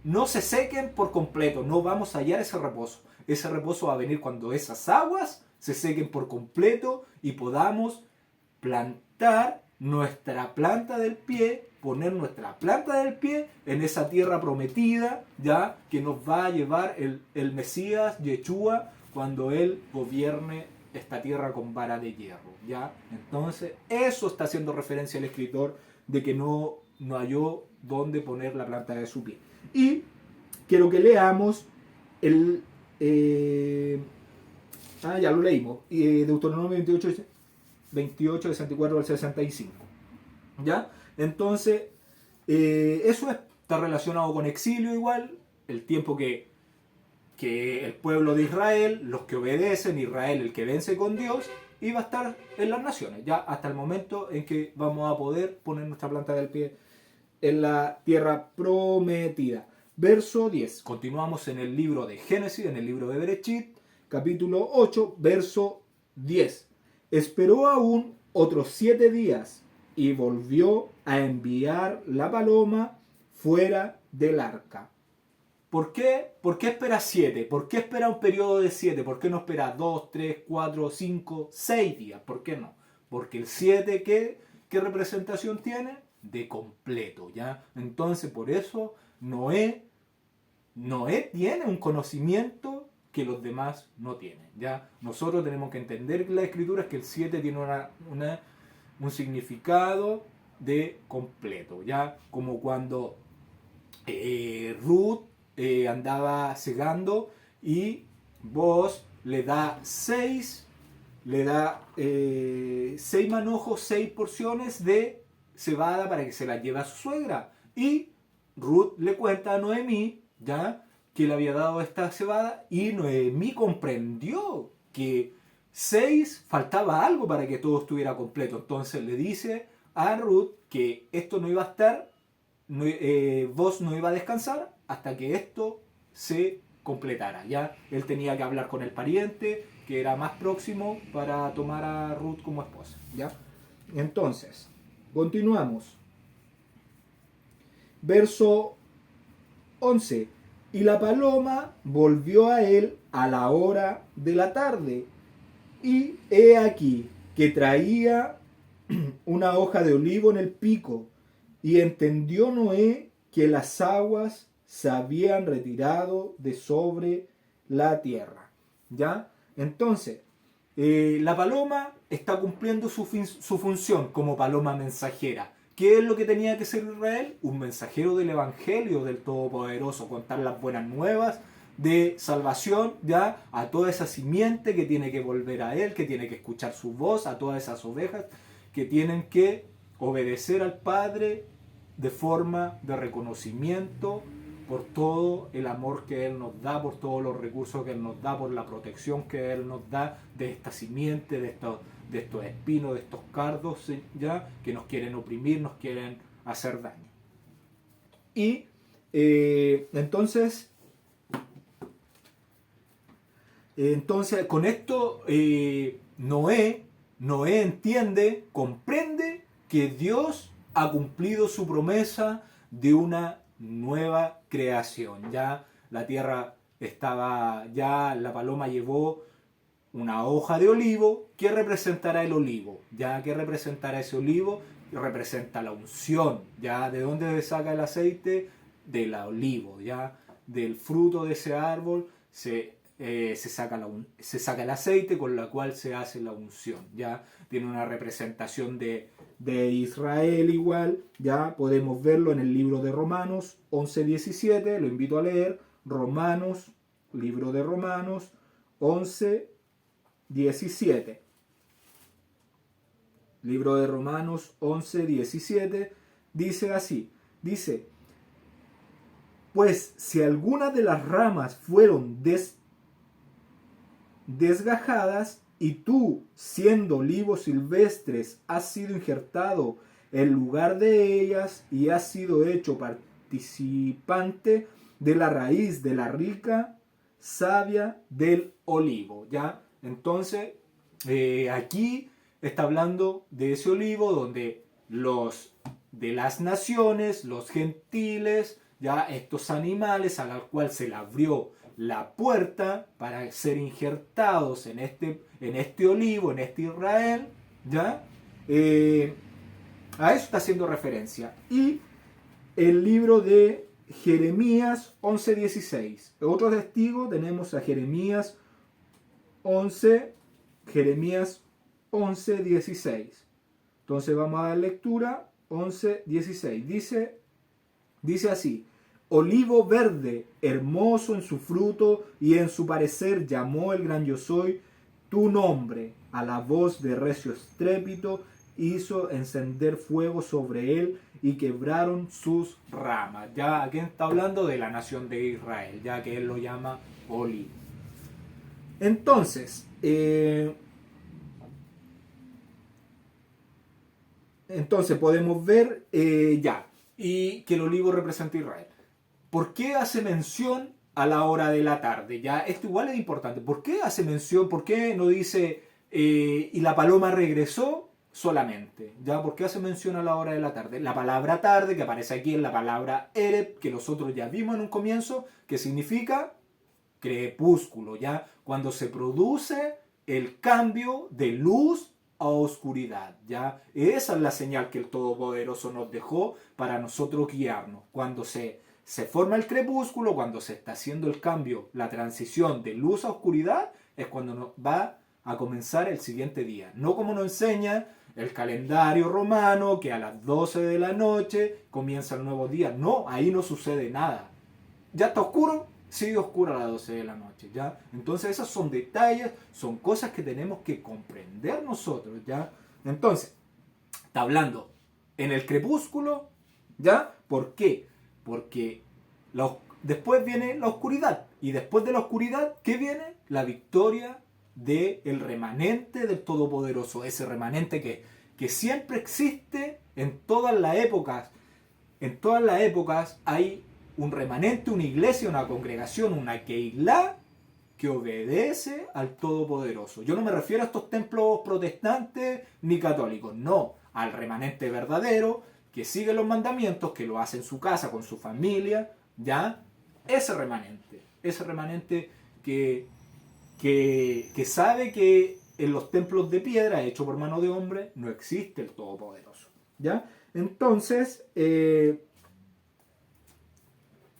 no se sequen por completo, no vamos a hallar ese reposo. Ese reposo va a venir cuando esas aguas se sequen por completo y podamos plantar nuestra planta del pie, poner nuestra planta del pie en esa tierra prometida, ya que nos va a llevar el Mesías, Yeshua, cuando Él gobierne esta tierra con vara de hierro, ¿ya? Entonces, eso está haciendo referencia el escritor de que no halló dónde poner la planta de su pie. Y quiero que leamos ya lo leímos, Deuteronomio 28, 64 al 65. ¿Ya? Entonces, eso está relacionado con exilio igual, el tiempo que el pueblo de Israel, los que obedecen, Israel el que vence con Dios, iba a estar en las naciones, ya hasta el momento en que vamos a poder poner nuestra planta del pie en la tierra prometida. Verso 10. Continuamos en el libro de Génesis, en el libro de Bereshit, capítulo 8, verso 10. Esperó aún otros 7 días y volvió a enviar la paloma fuera del arca. ¿Por qué espera 7? ¿Por qué espera un periodo de 7? ¿Por qué no espera 2, 3, 4, 5, 6 días? ¿Por qué no? Porque el 7, ¿qué representación tiene? De completo, ¿ya? Entonces, por eso Noé tiene un conocimiento que los demás no tienen, ¿ya? Nosotros tenemos que entender que la escritura es que el 7 tiene un significado de completo, ¿ya? Como cuando Ruth andaba segando y vos le da 6 manojos, 6 porciones de cebada para que se la lleve a su suegra. Y Ruth le cuenta a Noemí, ¿ya?, que le había dado esta cebada, y Noemí comprendió que 6 faltaba algo para que todo estuviera completo. Entonces le dice a Ruth que esto no iba a estar, vos no iba a descansar hasta que esto se completara. Ya él tenía que hablar con el pariente que era más próximo para tomar a Ruth como esposa, ¿ya? Entonces, continuamos. Verso 11. Y la paloma volvió a él a la hora de la tarde, y he aquí que traía una hoja de olivo en el pico, y entendió Noé que las aguas se habían retirado de sobre la tierra. ¿Ya? Entonces, la paloma está cumpliendo su función como paloma mensajera. ¿Qué es lo que tenía que ser Israel? Un mensajero del Evangelio del Todopoderoso, contar las buenas nuevas de salvación ya a toda esa simiente que tiene que volver a Él, que tiene que escuchar su voz, a todas esas ovejas que tienen que obedecer al Padre de forma de reconocimiento por todo el amor que Él nos da, por todos los recursos que Él nos da, por la protección que Él nos da de esta simiente, de estos espinos, de estos cardos, ya que nos quieren oprimir, nos quieren hacer daño. Y entonces con esto Noé entiende, comprende que Dios ha cumplido su promesa de una nueva creación. Ya la tierra estaba, ya la paloma llevó una hoja de olivo. ¿Qué representará el olivo? Ya, ¿qué representará ese olivo? Representa la unción. Ya, ¿de dónde se saca el aceite? Del olivo. Ya, del fruto de ese árbol se saca el aceite con la cual se hace la unción. Ya tiene una representación de Israel igual. Ya podemos verlo en el libro de Romanos 11:17. Lo invito a leer. Libro de Romanos 11:17. Libro de Romanos 11:17 dice así. Dice: pues si algunas de las ramas fueron desgajadas, y tú, siendo olivos silvestres, has sido injertado en lugar de ellas y has sido hecho participante de la raíz de la rica savia del olivo. ¿Ya? Entonces, aquí está hablando de ese olivo donde los de las naciones, los gentiles, ya estos animales a los cuales se le abrió la puerta para ser injertados en este olivo, en este Israel, ¿ya? A eso está haciendo referencia. Y el libro de Jeremías 11:16. Otro testigo tenemos a Jeremías 11:16. Entonces vamos a dar lectura. 11:16. Dice así: olivo verde, hermoso en su fruto y en su parecer, llamó el gran yo soy tu nombre. A la voz de recio estrépito hizo encender fuego sobre él y quebraron sus ramas. Ya aquí está hablando de la nación de Israel, ya que él lo llama olivo. Entonces podemos ver ya, y que el olivo representa a Israel. ¿Por qué hace mención a la hora de la tarde? Ya, esto igual es importante. ¿Por qué hace mención? ¿Por qué no dice y la paloma regresó solamente? ¿Ya? ¿Por qué hace mención a la hora de la tarde? La palabra tarde, que aparece aquí, es la palabra ereb, que nosotros ya vimos en un comienzo, que significa crepúsculo, ¿ya? Cuando se produce el cambio de luz a oscuridad, ¿ya? Esa es la señal que el Todopoderoso nos dejó para nosotros guiarnos. Cuando se forma el crepúsculo, cuando se está haciendo el cambio, la transición de luz a oscuridad, es cuando va a comenzar el siguiente día. No como nos enseña el calendario romano, que a las 12 de la noche comienza el nuevo día. No, ahí no sucede nada. ¿Ya está oscuro? Sigue oscuro a las 12 de la noche, ¿ya? Entonces esos son detalles, son cosas que tenemos que comprender nosotros, ¿ya? Entonces, está hablando en el crepúsculo, ¿ya? ¿Por qué? Porque después viene la oscuridad. Y después de la oscuridad, ¿qué viene? La victoria del remanente del Todopoderoso. Ese remanente que siempre existe en todas las épocas. En todas las épocas hay un remanente, una iglesia, una congregación, una keilá que obedece al Todopoderoso. Yo no me refiero a estos templos protestantes ni católicos. No, al remanente verdadero que sigue los mandamientos, que lo hace en su casa, con su familia, ¿ya? Ese remanente que sabe que en los templos de piedra, hechos por mano de hombre, no existe el Todopoderoso, ¿ya? Entonces,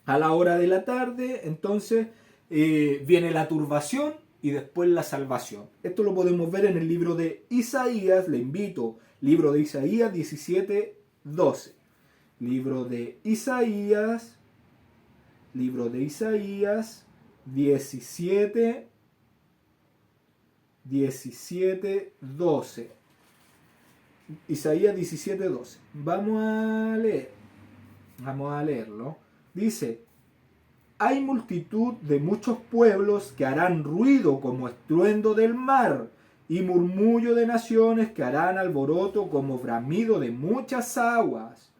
a la hora de la tarde, entonces, viene la turbación y después la salvación. Esto lo podemos ver en el libro de Isaías, le invito, libro de Isaías 17, 12. Libro de Isaías 17, 12. Isaías 17, 12. Vamos a leerlo. Dice: hay multitud de muchos pueblos que harán ruido como estruendo del mar, y murmullo de naciones que harán alboroto como bramido de muchas aguas.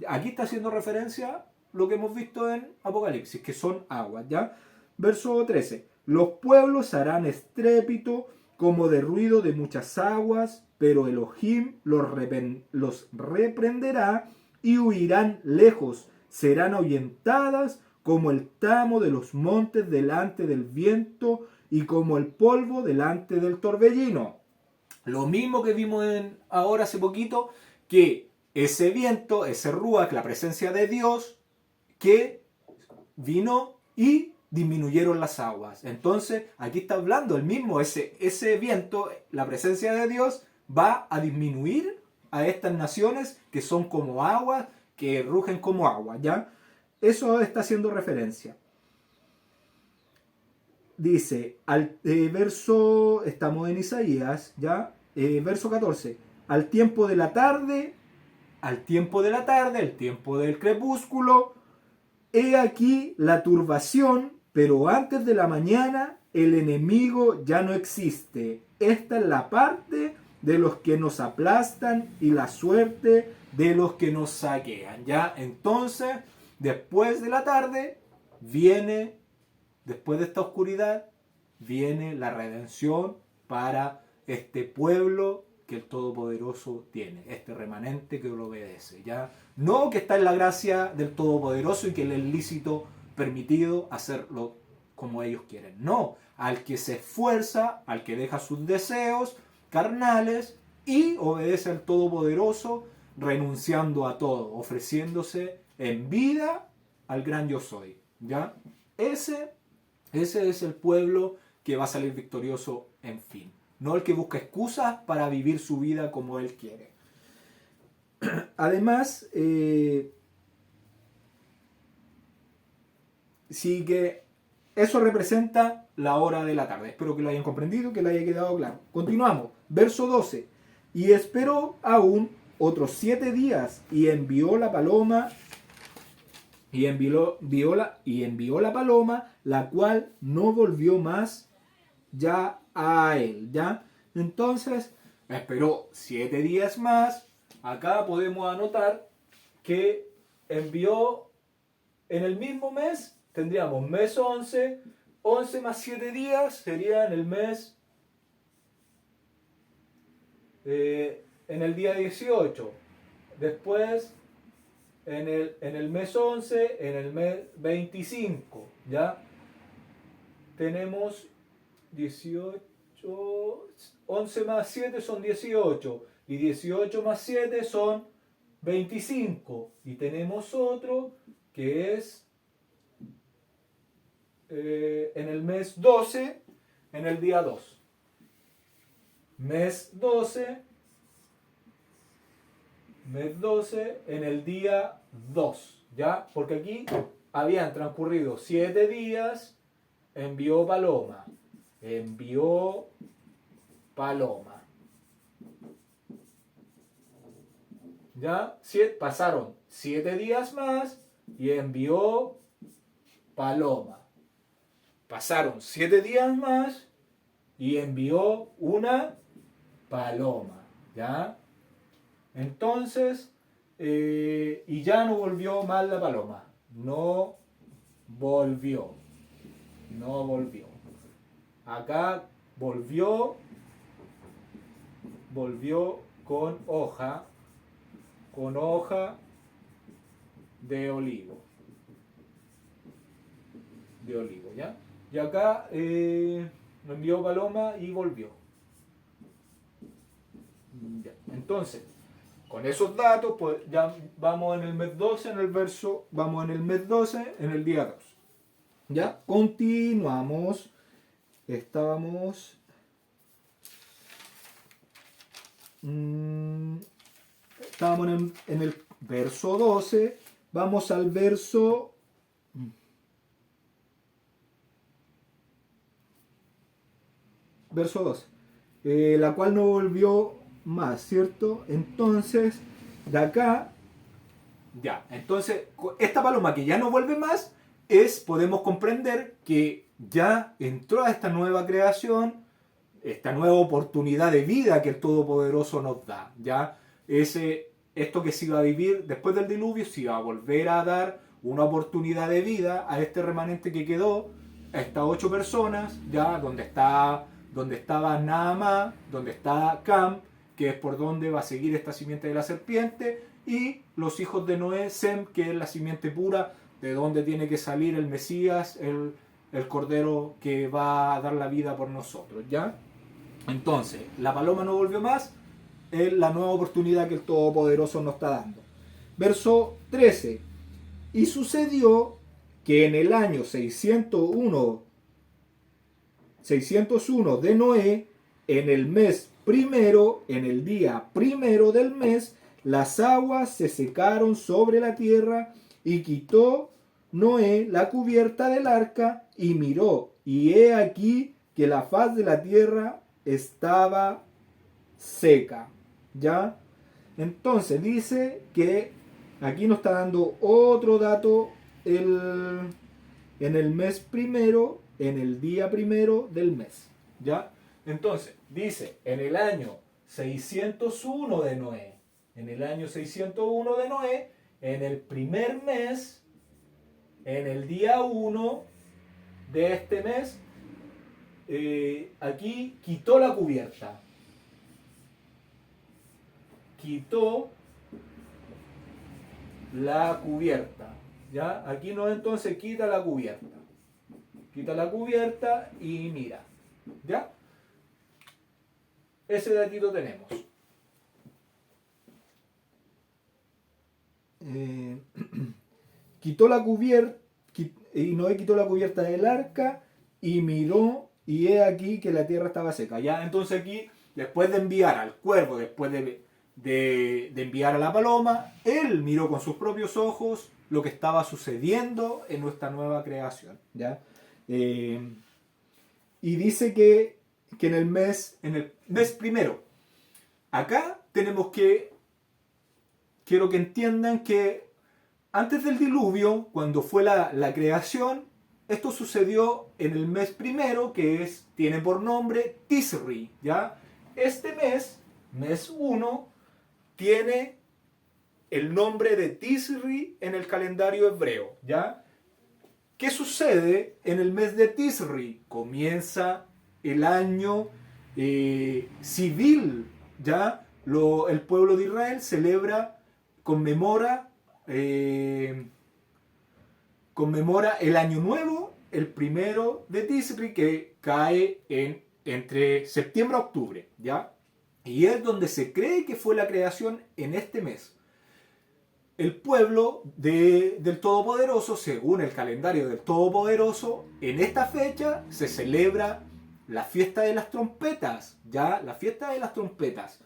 Aquí está haciendo referencia a lo que hemos visto en Apocalipsis, que son aguas, ¿ya? Verso 13. Los pueblos harán estrépito como de ruido de muchas aguas, pero Elohim los reprenderá y huirán lejos. Serán ahuyentadas como el tamo de los montes delante del viento y como el polvo delante del torbellino. Lo mismo que vimos ahora hace poquito, que ese viento, ese ruach, la presencia de Dios, que vino y disminuyeron las aguas. Entonces, aquí está hablando el mismo, ese viento, la presencia de Dios, va a disminuir a estas naciones que son como aguas, que rugen como agua, ¿ya? Eso está haciendo referencia. Dice, estamos en Isaías, ¿ya? Verso 14. Al tiempo de la tarde, el tiempo del crepúsculo, he aquí la turbación, pero antes de la mañana el enemigo ya no existe. Esta es la parte de los que nos aplastan y la suerte de los que nos saquean, ¿ya? Entonces, después de la tarde, después de esta oscuridad, viene la redención para este pueblo que el Todopoderoso tiene, este remanente que lo obedece, ¿ya? No que está en la gracia del Todopoderoso y que le es lícito, permitido hacerlo como ellos quieren. No, al que se esfuerza, al que deja sus deseos carnales y obedece al Todopoderoso, renunciando a todo, ofreciéndose en vida al gran yo soy, ¿ya? Ese es el pueblo que va a salir victorioso en fin. No el que busca excusas para vivir su vida como él quiere. Además, sí que eso representa la hora de la tarde. Espero que lo hayan comprendido, que le haya quedado claro. Continuamos. Verso 12. Y esperó aún otros 7 días y envió la paloma. Y envió la paloma, la cual no volvió más ya a él, ¿ya? Entonces, esperó 7 días más. Acá podemos anotar que envió en el mismo mes, tendríamos mes 11, 11 más 7 días sería en el mes, en el día 18. Después, en el mes 11, en el mes 25, ¿ya? Tenemos 18, 11 más 7 son 18, y 18 más 7 son 25, y tenemos otro que es en el mes 12, en el día 2. Mes 12 en el día 2, ¿ya? Porque aquí habían transcurrido 7 días, envió paloma. ¿Ya? Pasaron 7 días más y envió paloma. Pasaron 7 días más y envió una paloma, ¿ya? Entonces, y ya no volvió más la paloma. No volvió. Acá volvió con hoja de olivo. ¿Ya? Y acá envió paloma y volvió. Ya. Entonces, con esos datos, pues ya vamos en el mes 12, vamos en el mes 12, en el día 2. Ya, continuamos. Estábamos en verso 12, vamos al verso 12, la cual no volvió más, ¿cierto? Entonces, de acá, ya, entonces, esta paloma que ya no vuelve más, podemos comprender que ya entró a esta nueva creación, esta nueva oportunidad de vida que el Todopoderoso nos da, ya, esto que se iba a vivir después del diluvio, se iba a volver a dar una oportunidad de vida a este remanente que quedó, a estas 8 personas, ya, donde estaba Naamá, donde está Cam, que es por donde va a seguir esta simiente de la serpiente, y los hijos de Noé, Sem, que es la simiente pura, de donde tiene que salir el Mesías, el Cordero que va a dar la vida por nosotros, ¿ya? Entonces, la paloma no volvió más, es la nueva oportunidad que el Todopoderoso nos está dando. Verso 13. Y sucedió que en el año 601 de Noé, en el mes primero, en el día primero del mes, las aguas se secaron sobre la tierra, y quitó Noé la cubierta del arca, y miró, y he aquí que la faz de la tierra estaba seca. ¿Ya? Entonces dice que aquí nos está dando otro dato en el mes primero, en el día primero del mes. ¿Ya? Entonces, dice, en el año 601 de Noé, en el primer mes, en el día 1 de este mes, aquí quitó la cubierta. Quitó la cubierta. ¿Ya? Aquí no, entonces quita la cubierta. Quita la cubierta y mira. ¿Ya? Ese datito tenemos. Quitó la cubierta, y Noé quitó la cubierta del arca y miró, y he aquí que la tierra estaba seca. ¿Ya? Entonces aquí, después de enviar al cuervo, después de enviar a la paloma, él miró con sus propios ojos lo que estaba sucediendo en nuestra nueva creación, ¿ya? Y dice que en el mes primero, acá tenemos quiero que entiendan que antes del diluvio, cuando fue la creación, esto sucedió en el mes primero, que tiene por nombre Tisri, ¿ya? Este mes 1, tiene el nombre de Tisri en el calendario hebreo, ¿ya? ¿Qué sucede en el mes de Tisri? Comienza el año civil, ¿ya? El pueblo de Israel conmemora el año nuevo, el primero de Tisri, que cae entre septiembre a octubre, ¿ya? Y es donde se cree que fue la creación en este mes. El pueblo del Todopoderoso, según el calendario del Todopoderoso, en esta fecha se celebra la fiesta de las trompetas, ¿ya? La fiesta de las trompetas.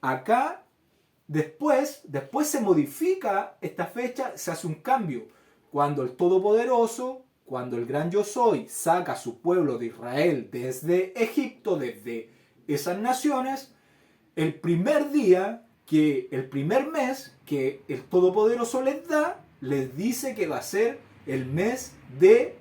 Acá, después se modifica esta fecha, se hace un cambio. Cuando el Todopoderoso, cuando el Gran Yo Soy saca a su pueblo de Israel desde Egipto, desde esas naciones, el primer mes que el Todopoderoso les dice que va a ser el mes de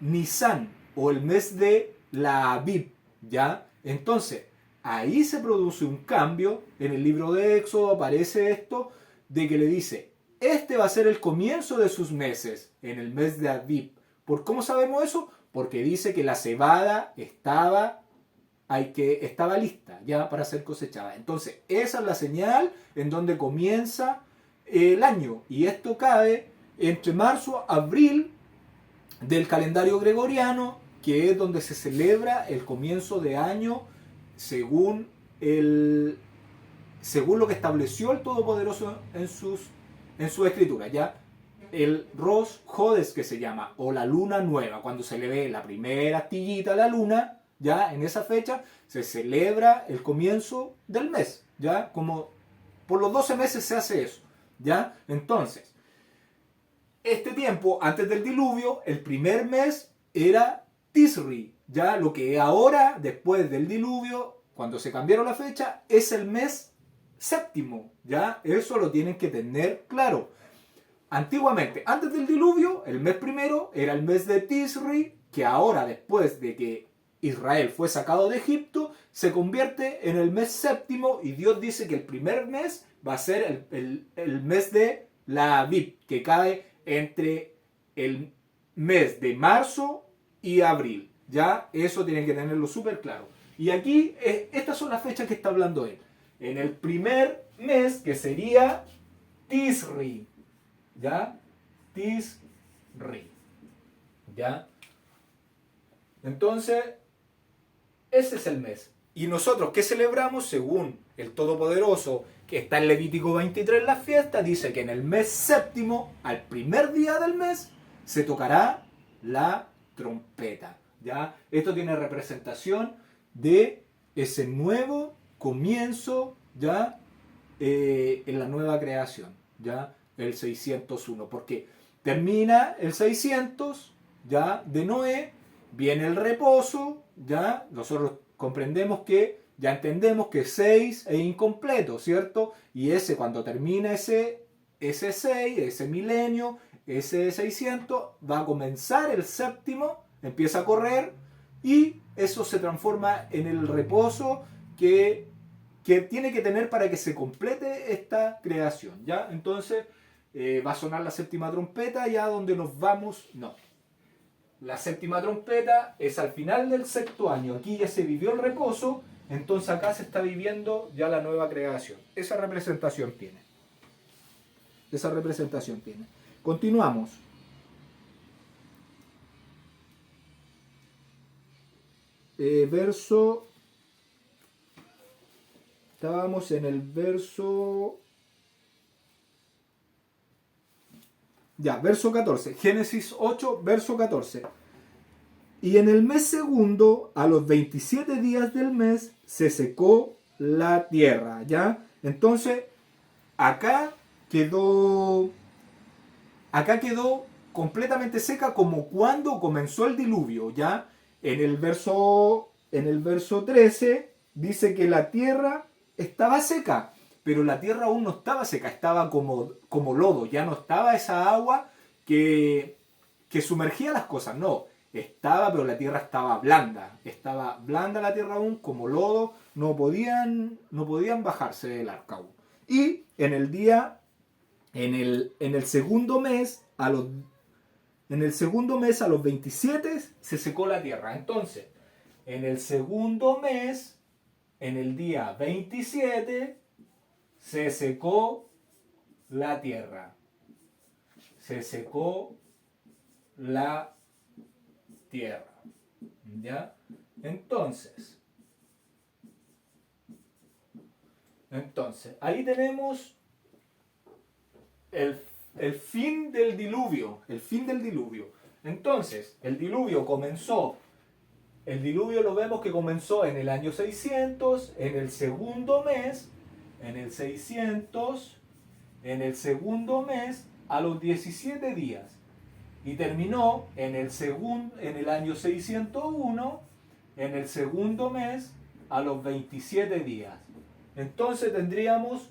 Nisan, o el mes de la Abib, ¿ya? Entonces, ahí se produce un cambio. En el libro de Éxodo aparece esto, de que le dice, este va a ser el comienzo de sus meses, en el mes de Abib. ¿Por cómo sabemos eso? Porque dice que la cebada estaba lista ya para ser cosechada. Entonces, esa es la señal en donde comienza el año. Y esto cae entre marzo y abril del calendario gregoriano, que es donde se celebra el comienzo de año según lo que estableció el Todopoderoso en su escritura, ¿ya? El Rosh Hodesh, que se llama, o la luna nueva, cuando se le ve la primera astillita a la luna, ya en esa fecha se celebra el comienzo del mes, ya como por los 12 meses se hace eso. ¿Ya? Entonces, este tiempo, antes del diluvio, el primer mes era Tisri. Ya lo que ahora, después del diluvio, cuando se cambiaron la fecha, es el mes séptimo. ¿Ya? Eso lo tienen que tener claro. Antiguamente, antes del diluvio, el mes primero era el mes de Tisri, que ahora, después de que Israel fue sacado de Egipto, se convierte en el mes séptimo y Dios dice que el primer mes va a ser el mes de la Aviv, que cae entre el mes de marzo y abril. Ya, eso tienen que tenerlo súper claro. Y aquí, estas son las fechas que está hablando él. En el primer mes, que sería Tisri. ¿Ya? Tisri. ¿Ya? Entonces, ese es el mes. Y nosotros, ¿qué celebramos? Según el Todopoderoso, que está en Levítico 23, la fiesta, dice que en el mes séptimo, al primer día del mes, se tocará la trompeta. ¿Ya? Esto tiene representación de ese nuevo comienzo, ¿ya? En la nueva creación, ¿ya? El 601, porque termina el 600, ¿ya? De Noé, viene el reposo, ¿ya? Nosotros comprendemos que, ya entendemos que 6 es incompleto, ¿cierto? Y cuando termina ese 6, ese milenio, ese 600, va a comenzar el séptimo, empieza a correr, y eso se transforma en el reposo que tiene que tener para que se complete esta creación, ¿ya? Entonces, va a sonar la séptima trompeta, ya donde nos vamos, no. La séptima trompeta es al final del sexto año. Aquí ya se vivió el reposo, entonces acá se está viviendo ya la nueva creación. Esa representación tiene. Esa representación tiene. Continuamos. Estábamos en el verso... Ya, verso 14. Génesis 8, verso 14. Y en el mes segundo, a los 27 días del mes, se secó la tierra. ¿Ya? Entonces, acá quedó completamente seca como cuando comenzó el diluvio. ¿Ya? En el verso 13 dice que la tierra estaba seca. Pero la tierra aún no estaba seca, estaba como lodo, ya no estaba esa agua que sumergía las cosas, no, pero la tierra estaba blanda la tierra aún, como lodo, no podían bajarse del arca aún. Y en el segundo mes, a los 27, se secó la tierra. Entonces, en el segundo mes, en el día 27, se secó la tierra. Se secó la tierra. ¿Ya? Entonces, ahí tenemos el fin del diluvio. El fin del diluvio. Entonces, el diluvio lo vemos que comenzó en el año 600, en el segundo mes. En el 600, en el segundo mes, a los 17 días. Y terminó en el año 601, en el segundo mes, a los 27 días. Entonces tendríamos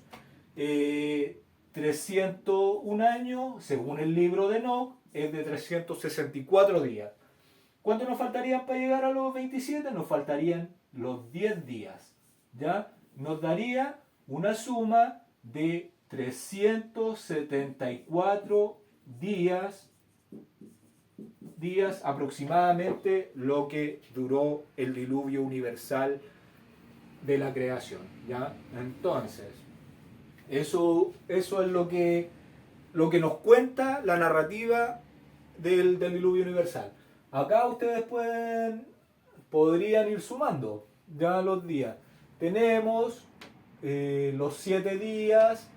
301 años, según el libro de Enoch, es de 364 días. ¿Cuánto nos faltarían para llegar a los 27? Nos faltarían los 10 días. ¿Ya? Nos daría una suma de 374 días aproximadamente, lo que duró el diluvio universal de la creación. ¿Ya? Entonces, eso es lo que nos cuenta la narrativa del diluvio universal. Acá ustedes podrían ir sumando ya los días. Tenemos los 7 días,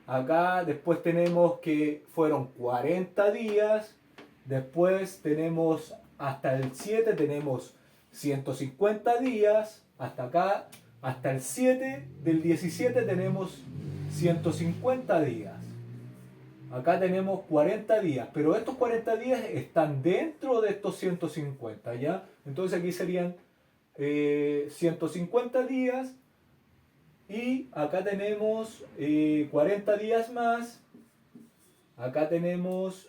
acá después tenemos que fueron 40 días, después tenemos hasta el 7 tenemos 150 días, hasta acá, hasta el 7 del 17 tenemos 150 días, Acá tenemos 40 días, pero estos 40 días están dentro de estos 150, ¿ya? Entonces aquí serían 150 días y acá tenemos 40 días más. Acá tenemos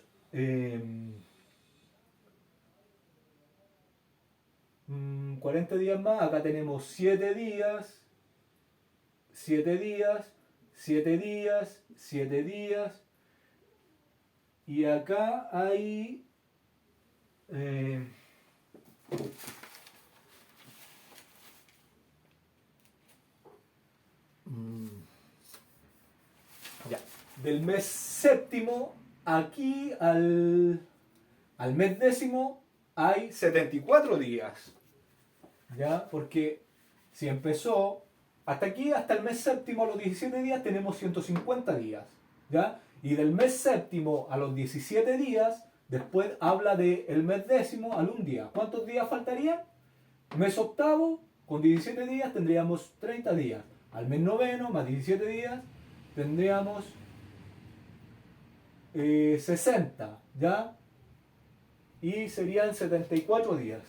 40 días más, acá tenemos 7 días, 7 días, 7 días, 7 días. Y acá hay ya, del mes séptimo aquí al mes décimo hay 74 días. ¿Ya? Porque si empezó hasta aquí, hasta el mes séptimo a los 17 días, tenemos 150 días. ¿Ya? Y del mes séptimo a los 17 días, después habla del mes décimo al un día. ¿Cuántos días faltarían? Mes octavo, con 17 días tendríamos 30 días. Al mes noveno, más 17 días, tendríamos 60, ¿ya? Y serían 74 días.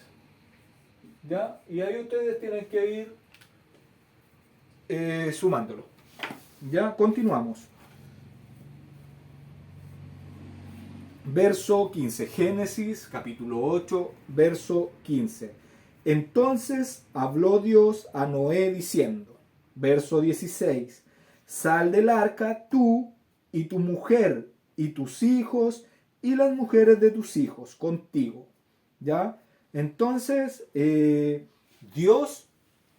¿Ya? Y ahí ustedes tienen que ir sumándolo. ¿Ya? Continuamos. Verso 15. Génesis capítulo 8, verso 15. Entonces habló Dios a Noé diciendo, verso 16, sal del arca tú y tu mujer y tus hijos y las mujeres de tus hijos contigo. ¿Ya? Entonces, Dios,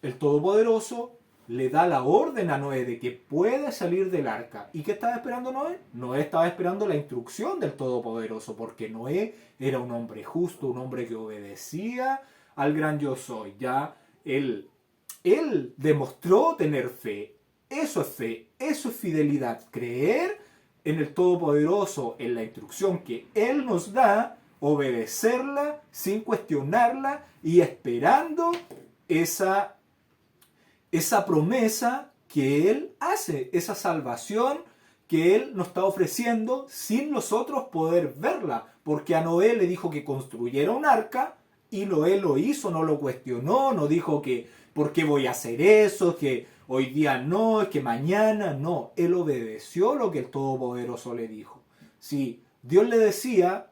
el Todopoderoso, le da la orden a Noé de que puede salir del arca. ¿Y qué estaba esperando Noé? Noé estaba esperando la instrucción del Todopoderoso, porque Noé era un hombre justo, un hombre que obedecía al gran yo soy. Ya él demostró tener fe. Eso es fidelidad. Creer en el Todopoderoso, en la instrucción que Él nos da, obedecerla sin cuestionarla y esperando esa promesa que Él hace, esa salvación que Él nos está ofreciendo sin nosotros poder verla. Porque a Noé le dijo que construyera un arca y Noé lo hizo, no lo cuestionó, no dijo que ¿por qué voy a hacer eso? Que hoy día no, es que mañana no. Él obedeció lo que el Todopoderoso le dijo. Si Dios le decía,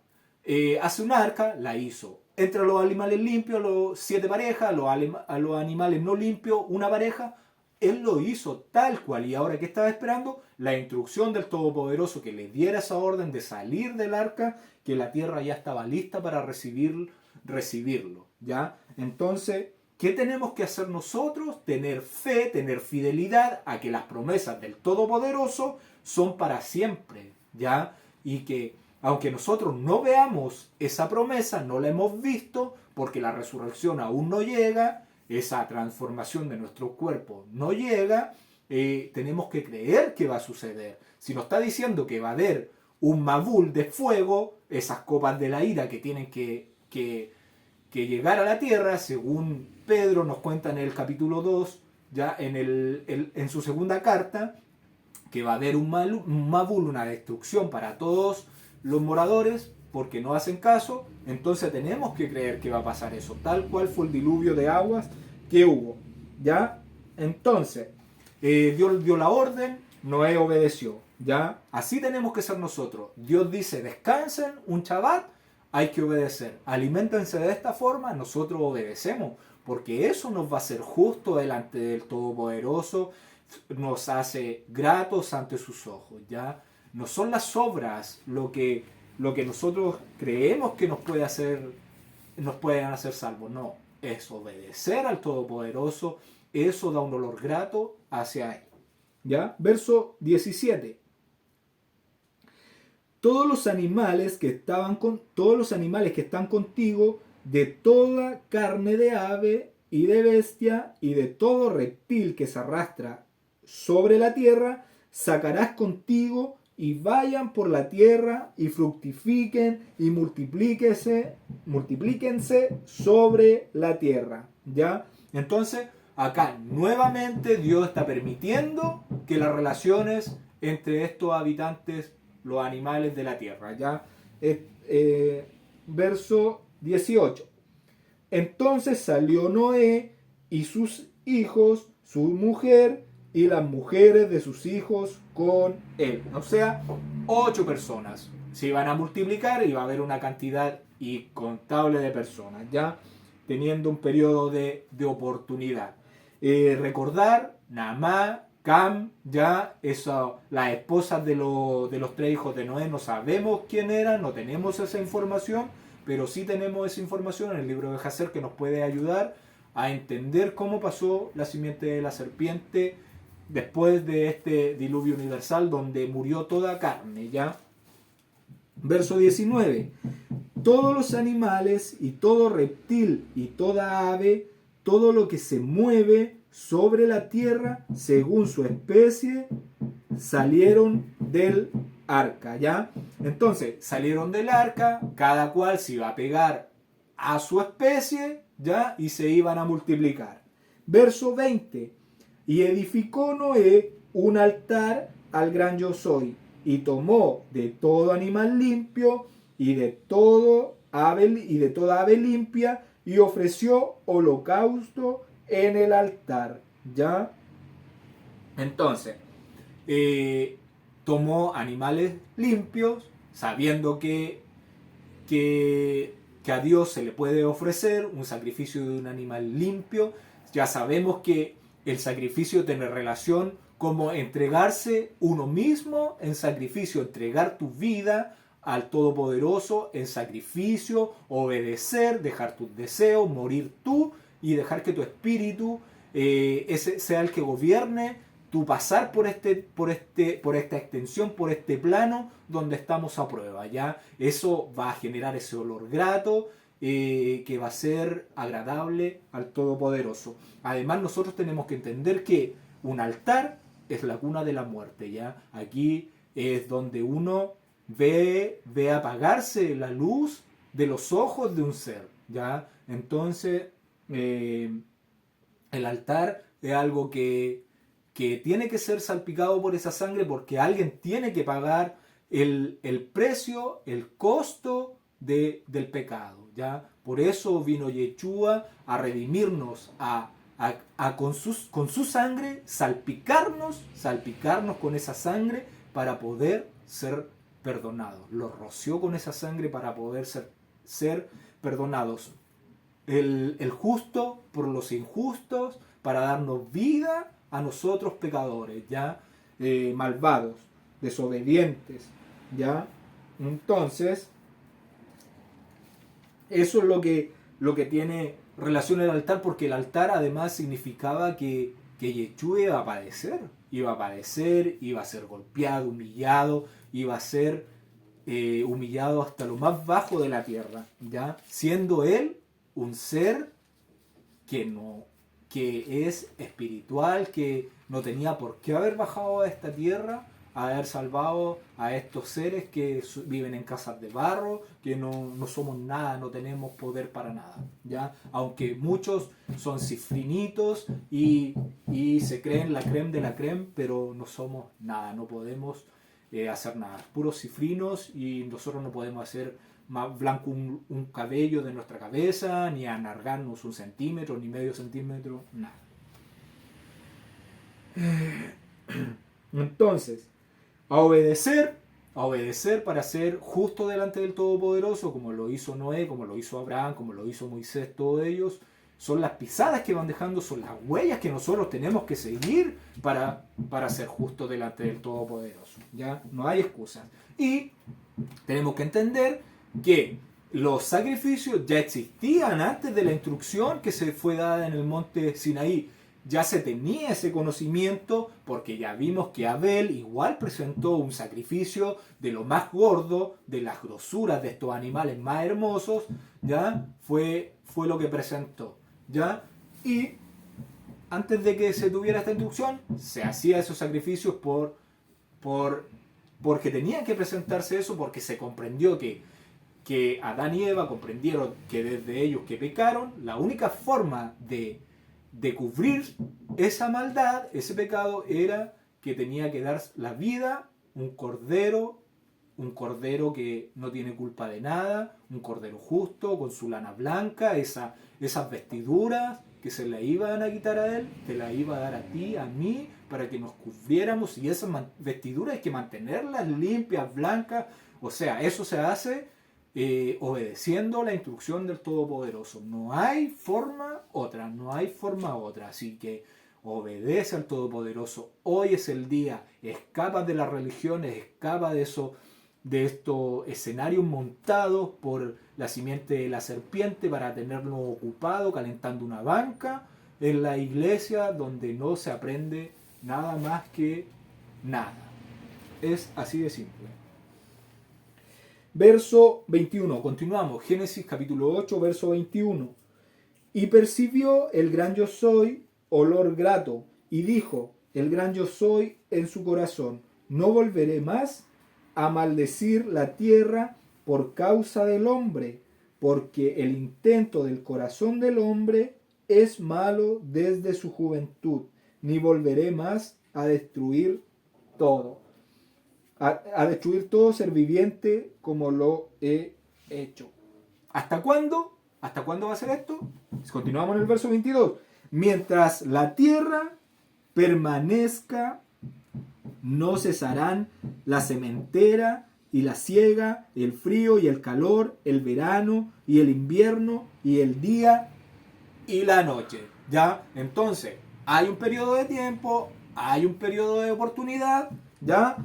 hace un arca, la hizo. Entre los animales limpios, los 7 parejas, a los animales no limpios, una pareja. Él lo hizo tal cual. Y ahora, ¿qué estaba esperando? La instrucción del Todopoderoso que le diera esa orden de salir del arca, que la tierra ya estaba lista para recibirlo. ¿Ya? Entonces, ¿qué tenemos que hacer nosotros? Tener fe, tener fidelidad a que las promesas del Todopoderoso son para siempre, ¿ya? Y que aunque nosotros no veamos esa promesa, no la hemos visto, porque la resurrección aún no llega, esa transformación de nuestro cuerpo no llega, tenemos que creer que va a suceder. Si nos está diciendo que va a haber un Mabul de fuego, esas copas de la ira que tienen que llegar a la tierra, según Pedro nos cuenta en el capítulo 2, ya en su segunda carta, que va a haber un Mabul, una destrucción para todos los moradores, porque no hacen caso. Entonces tenemos que creer que va a pasar eso, tal cual fue el diluvio de aguas que hubo. ¿Ya? Entonces, Dios dio la orden, Noé obedeció. ¿Ya? Así tenemos que ser nosotros. Dios dice, descansen un Shabbat, hay que obedecer. Aliméntense de esta forma, nosotros obedecemos, porque eso nos va a hacer justo delante del Todopoderoso, nos hace gratos ante sus ojos. ¿Ya? No son las obras lo que nosotros creemos que nos pueden hacer salvos. No, es obedecer al Todopoderoso. Eso da un olor grato hacia Él. ¿Ya? Verso 17. Todos los animales que están contigo, de toda carne de ave y de bestia y de todo reptil que se arrastra sobre la tierra, sacarás contigo y vayan por la tierra y fructifiquen y multiplíquense sobre la tierra. ¿Ya? Entonces, acá nuevamente Dios está permitiendo que las relaciones entre estos habitantes los animales de la tierra. ¿Ya? Verso 18. Entonces salió Noé y sus hijos, su mujer y las mujeres de sus hijos con él. O sea, 8 personas. Se iban a multiplicar y va a haber una cantidad incontable de personas, ya teniendo un periodo de oportunidad. Recordar, Naamá, Cam, ya eso, las esposas de los 3 hijos de Noé, no sabemos quién eran, no tenemos esa información, pero sí tenemos esa información en el libro de Jacer que nos puede ayudar a entender cómo pasó la simiente de la serpiente después de este diluvio universal donde murió toda carne, ¿ya? Verso 19. Todos los animales y todo reptil y toda ave, todo lo que se mueve sobre la tierra según su especie, salieron del arca, ¿ya? Entonces, salieron del arca, cada cual se iba a pegar a su especie, ¿ya? Y se iban a multiplicar. Verso 20. Y edificó Noé un altar al gran yo soy, y tomó de todo animal limpio y de toda ave limpia, y ofreció holocausto en el altar, ¿ya? Entonces, tomó animales limpios, sabiendo que a Dios se le puede ofrecer un sacrificio de un animal limpio. Ya sabemos que el sacrificio tiene relación como entregarse uno mismo en sacrificio, entregar tu vida al Todopoderoso en sacrificio, obedecer, dejar tus deseos, morir tú y dejar que tu espíritu ese sea el que gobierne tu pasar por esta extensión, por este plano donde estamos a prueba, ¿ya? Eso va a generar ese olor grato que va a ser agradable al Todopoderoso. Además, nosotros tenemos que entender que un altar es la cuna de la muerte, ¿ya? Aquí es donde uno ve apagarse la luz de los ojos de un ser, ¿ya? Entonces, el altar es algo que tiene que ser salpicado por esa sangre porque alguien tiene que pagar el precio, el costo del pecado, ¿ya? Por eso vino Yeshua a redimirnos, con su sangre, salpicarnos con esa sangre para poder ser perdonados. Lo roció con esa sangre para poder ser perdonados. El justo por los injustos, para darnos vida a nosotros pecadores, ¿ya? Malvados, desobedientes, ¿ya? Entonces, eso es lo que tiene relación al altar, porque el altar además significaba que Yeshua iba a padecer, iba a ser golpeado, humillado, iba a ser humillado hasta lo más bajo de la tierra, ¿ya? Siendo él un ser que es espiritual, que no tenía por qué haber bajado a esta tierra, a haber salvado a estos seres que viven en casas de barro, que no somos nada, no tenemos poder para nada, ¿ya? Aunque muchos son cifrinitos y se creen la creme de la creme, pero no somos nada, no podemos hacer nada, puros cifrinos, y nosotros no podemos hacer más blanco un cabello de nuestra cabeza, ni alargarnos 1 centímetro, ni medio centímetro, nada. Entonces, a obedecer para ser justo delante del Todopoderoso, como lo hizo Noé, como lo hizo Abraham, como lo hizo Moisés, todos ellos, son las pisadas que van dejando, son las huellas que nosotros tenemos que seguir para ser justos delante del Todopoderoso, ¿ya? No hay excusas. Y tenemos que entender que los sacrificios ya existían antes de la instrucción que se fue dada en el monte Sinaí. Ya se tenía ese conocimiento porque ya vimos que Abel igual presentó un sacrificio de lo más gordo, de las grosuras de estos animales más hermosos, ¿ya? Fue lo que presentó, ¿ya? Y antes de que se tuviera esta instrucción, se hacía esos sacrificios porque tenían que presentarse eso, porque se comprendió que Adán y Eva comprendieron que desde ellos que pecaron, la única forma de cubrir esa maldad, ese pecado, era que tenía que dar la vida un cordero un cordero que no tiene culpa de nada, un cordero justo, con su lana blanca, esas vestiduras que se le iban a quitar a él, te la iba a dar a ti, a mí, para que nos cubriéramos, y esas vestiduras hay que mantenerlas limpias, blancas. O sea, eso se hace obedeciendo la instrucción del Todopoderoso. No hay forma otra, no hay forma otra. Así que obedece al Todopoderoso. Hoy es el día. Escapa de las religiones, escapa de estos escenarios montados por la simiente de la serpiente para tenernos ocupado calentando una banca en la iglesia donde no se aprende nada más que nada. Es así de simple. Verso 21, continuamos. Génesis capítulo 8, verso 21. Y percibió el gran yo soy olor grato, y dijo el gran yo soy en su corazón: no volveré más a maldecir la tierra por causa del hombre, porque el intento del corazón del hombre es malo desde su juventud, ni volveré más a destruir todo. A destruir todo ser viviente como lo he hecho. ¿Hasta cuándo? ¿Hasta cuándo va a ser esto? Continuamos en el verso 22. Mientras la tierra permanezca, no cesarán la sementera y la siega, el frío y el calor, el verano y el invierno, y el día y la noche. ¿Ya? Entonces, hay un periodo de tiempo, hay un periodo de oportunidad, ¿ya?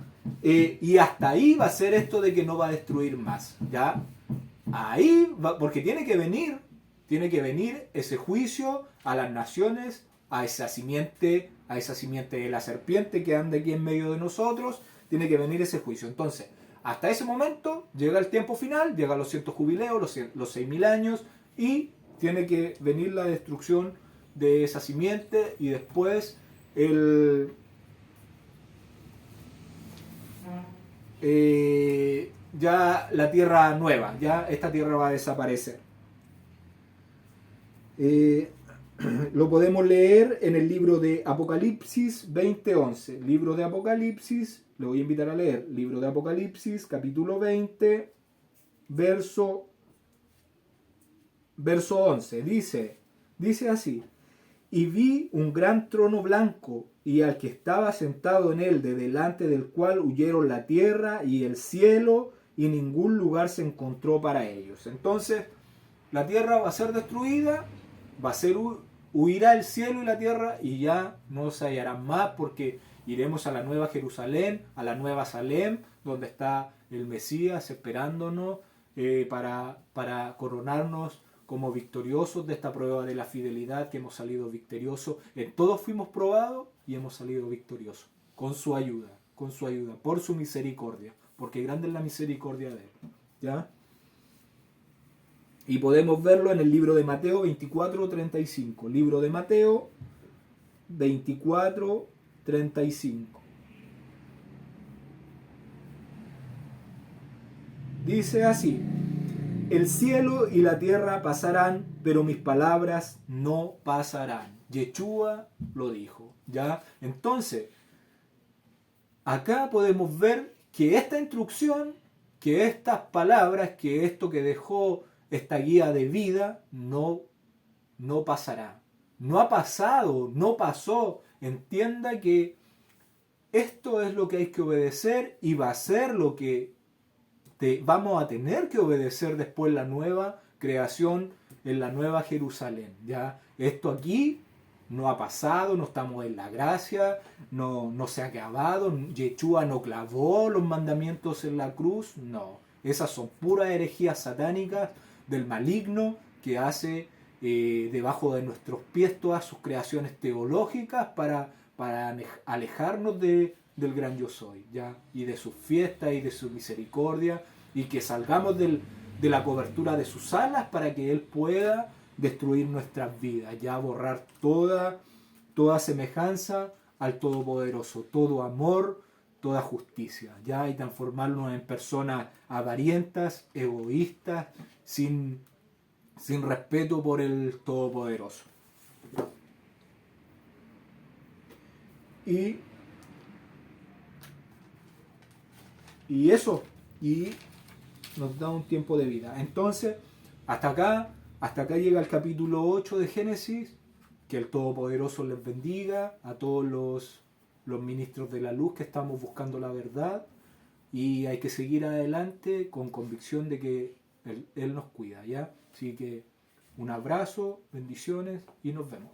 Y hasta ahí va a ser esto de que no va a destruir más, ¿ya? Ahí va, porque tiene que venir ese juicio a las naciones, a esa simiente de la serpiente que anda aquí en medio de nosotros, tiene que venir ese juicio. Entonces, hasta ese momento llega el tiempo final, llegan los 100 jubileos, los 6.000 años, y tiene que venir la destrucción de esa simiente, y después ya la tierra nueva, ya esta tierra va a desaparecer. Lo podemos leer en el libro de Apocalipsis 20:11. Libro de Apocalipsis, lo voy a invitar a leer. Libro de Apocalipsis, capítulo 20, verso 11. Dice así: y vi un gran trono blanco, y al que estaba sentado en él, de delante del cual huyeron la tierra y el cielo, y ningún lugar se encontró para ellos. Entonces, la tierra va a ser destruida, huirá el cielo y la tierra, y ya no se hallarán más, porque iremos a la nueva Jerusalén, a la nueva Salem, donde está el Mesías esperándonos para coronarnos como victoriosos de esta prueba de la fidelidad, que hemos salido victoriosos. En todos fuimos probados y hemos salido victoriosos, con su ayuda, por su misericordia, porque grande es la misericordia de él. ¿Ya? Y podemos verlo en el libro de Mateo 24:35. Libro de Mateo 24:35. Dice así: el cielo y la tierra pasarán, pero mis palabras no pasarán. Yeshua lo dijo, ¿ya? Entonces, acá podemos ver que esta instrucción, que estas palabras, que esto que dejó esta guía de vida, no pasará. No ha pasado, no pasó. Entienda que esto es lo que hay que obedecer, y va a ser lo que vamos a tener que obedecer después en la nueva creación, en la nueva Jerusalén. ¿Ya? Esto aquí no ha pasado, no estamos en la gracia, no se ha acabado. Yeshua no clavó los mandamientos en la cruz, no. Esas son puras herejías satánicas del maligno, que hace debajo de nuestros pies todas sus creaciones teológicas para alejarnos del gran yo soy, ¿ya? Y de sus fiestas y de su misericordia, y que salgamos de la cobertura de sus alas para que Él pueda destruir nuestras vidas, ya borrar toda semejanza al Todopoderoso, todo amor, toda justicia, ya, y transformarnos en personas avarientas, egoístas, sin respeto por el Todopoderoso. Y eso, y nos da un tiempo de vida. Entonces, hasta acá llega el capítulo 8 de Génesis. Que el Todopoderoso les bendiga a todos los ministros de la luz que estamos buscando la verdad, y hay que seguir adelante con convicción de que Él nos cuida, ¿ya? Así que un abrazo, bendiciones y nos vemos.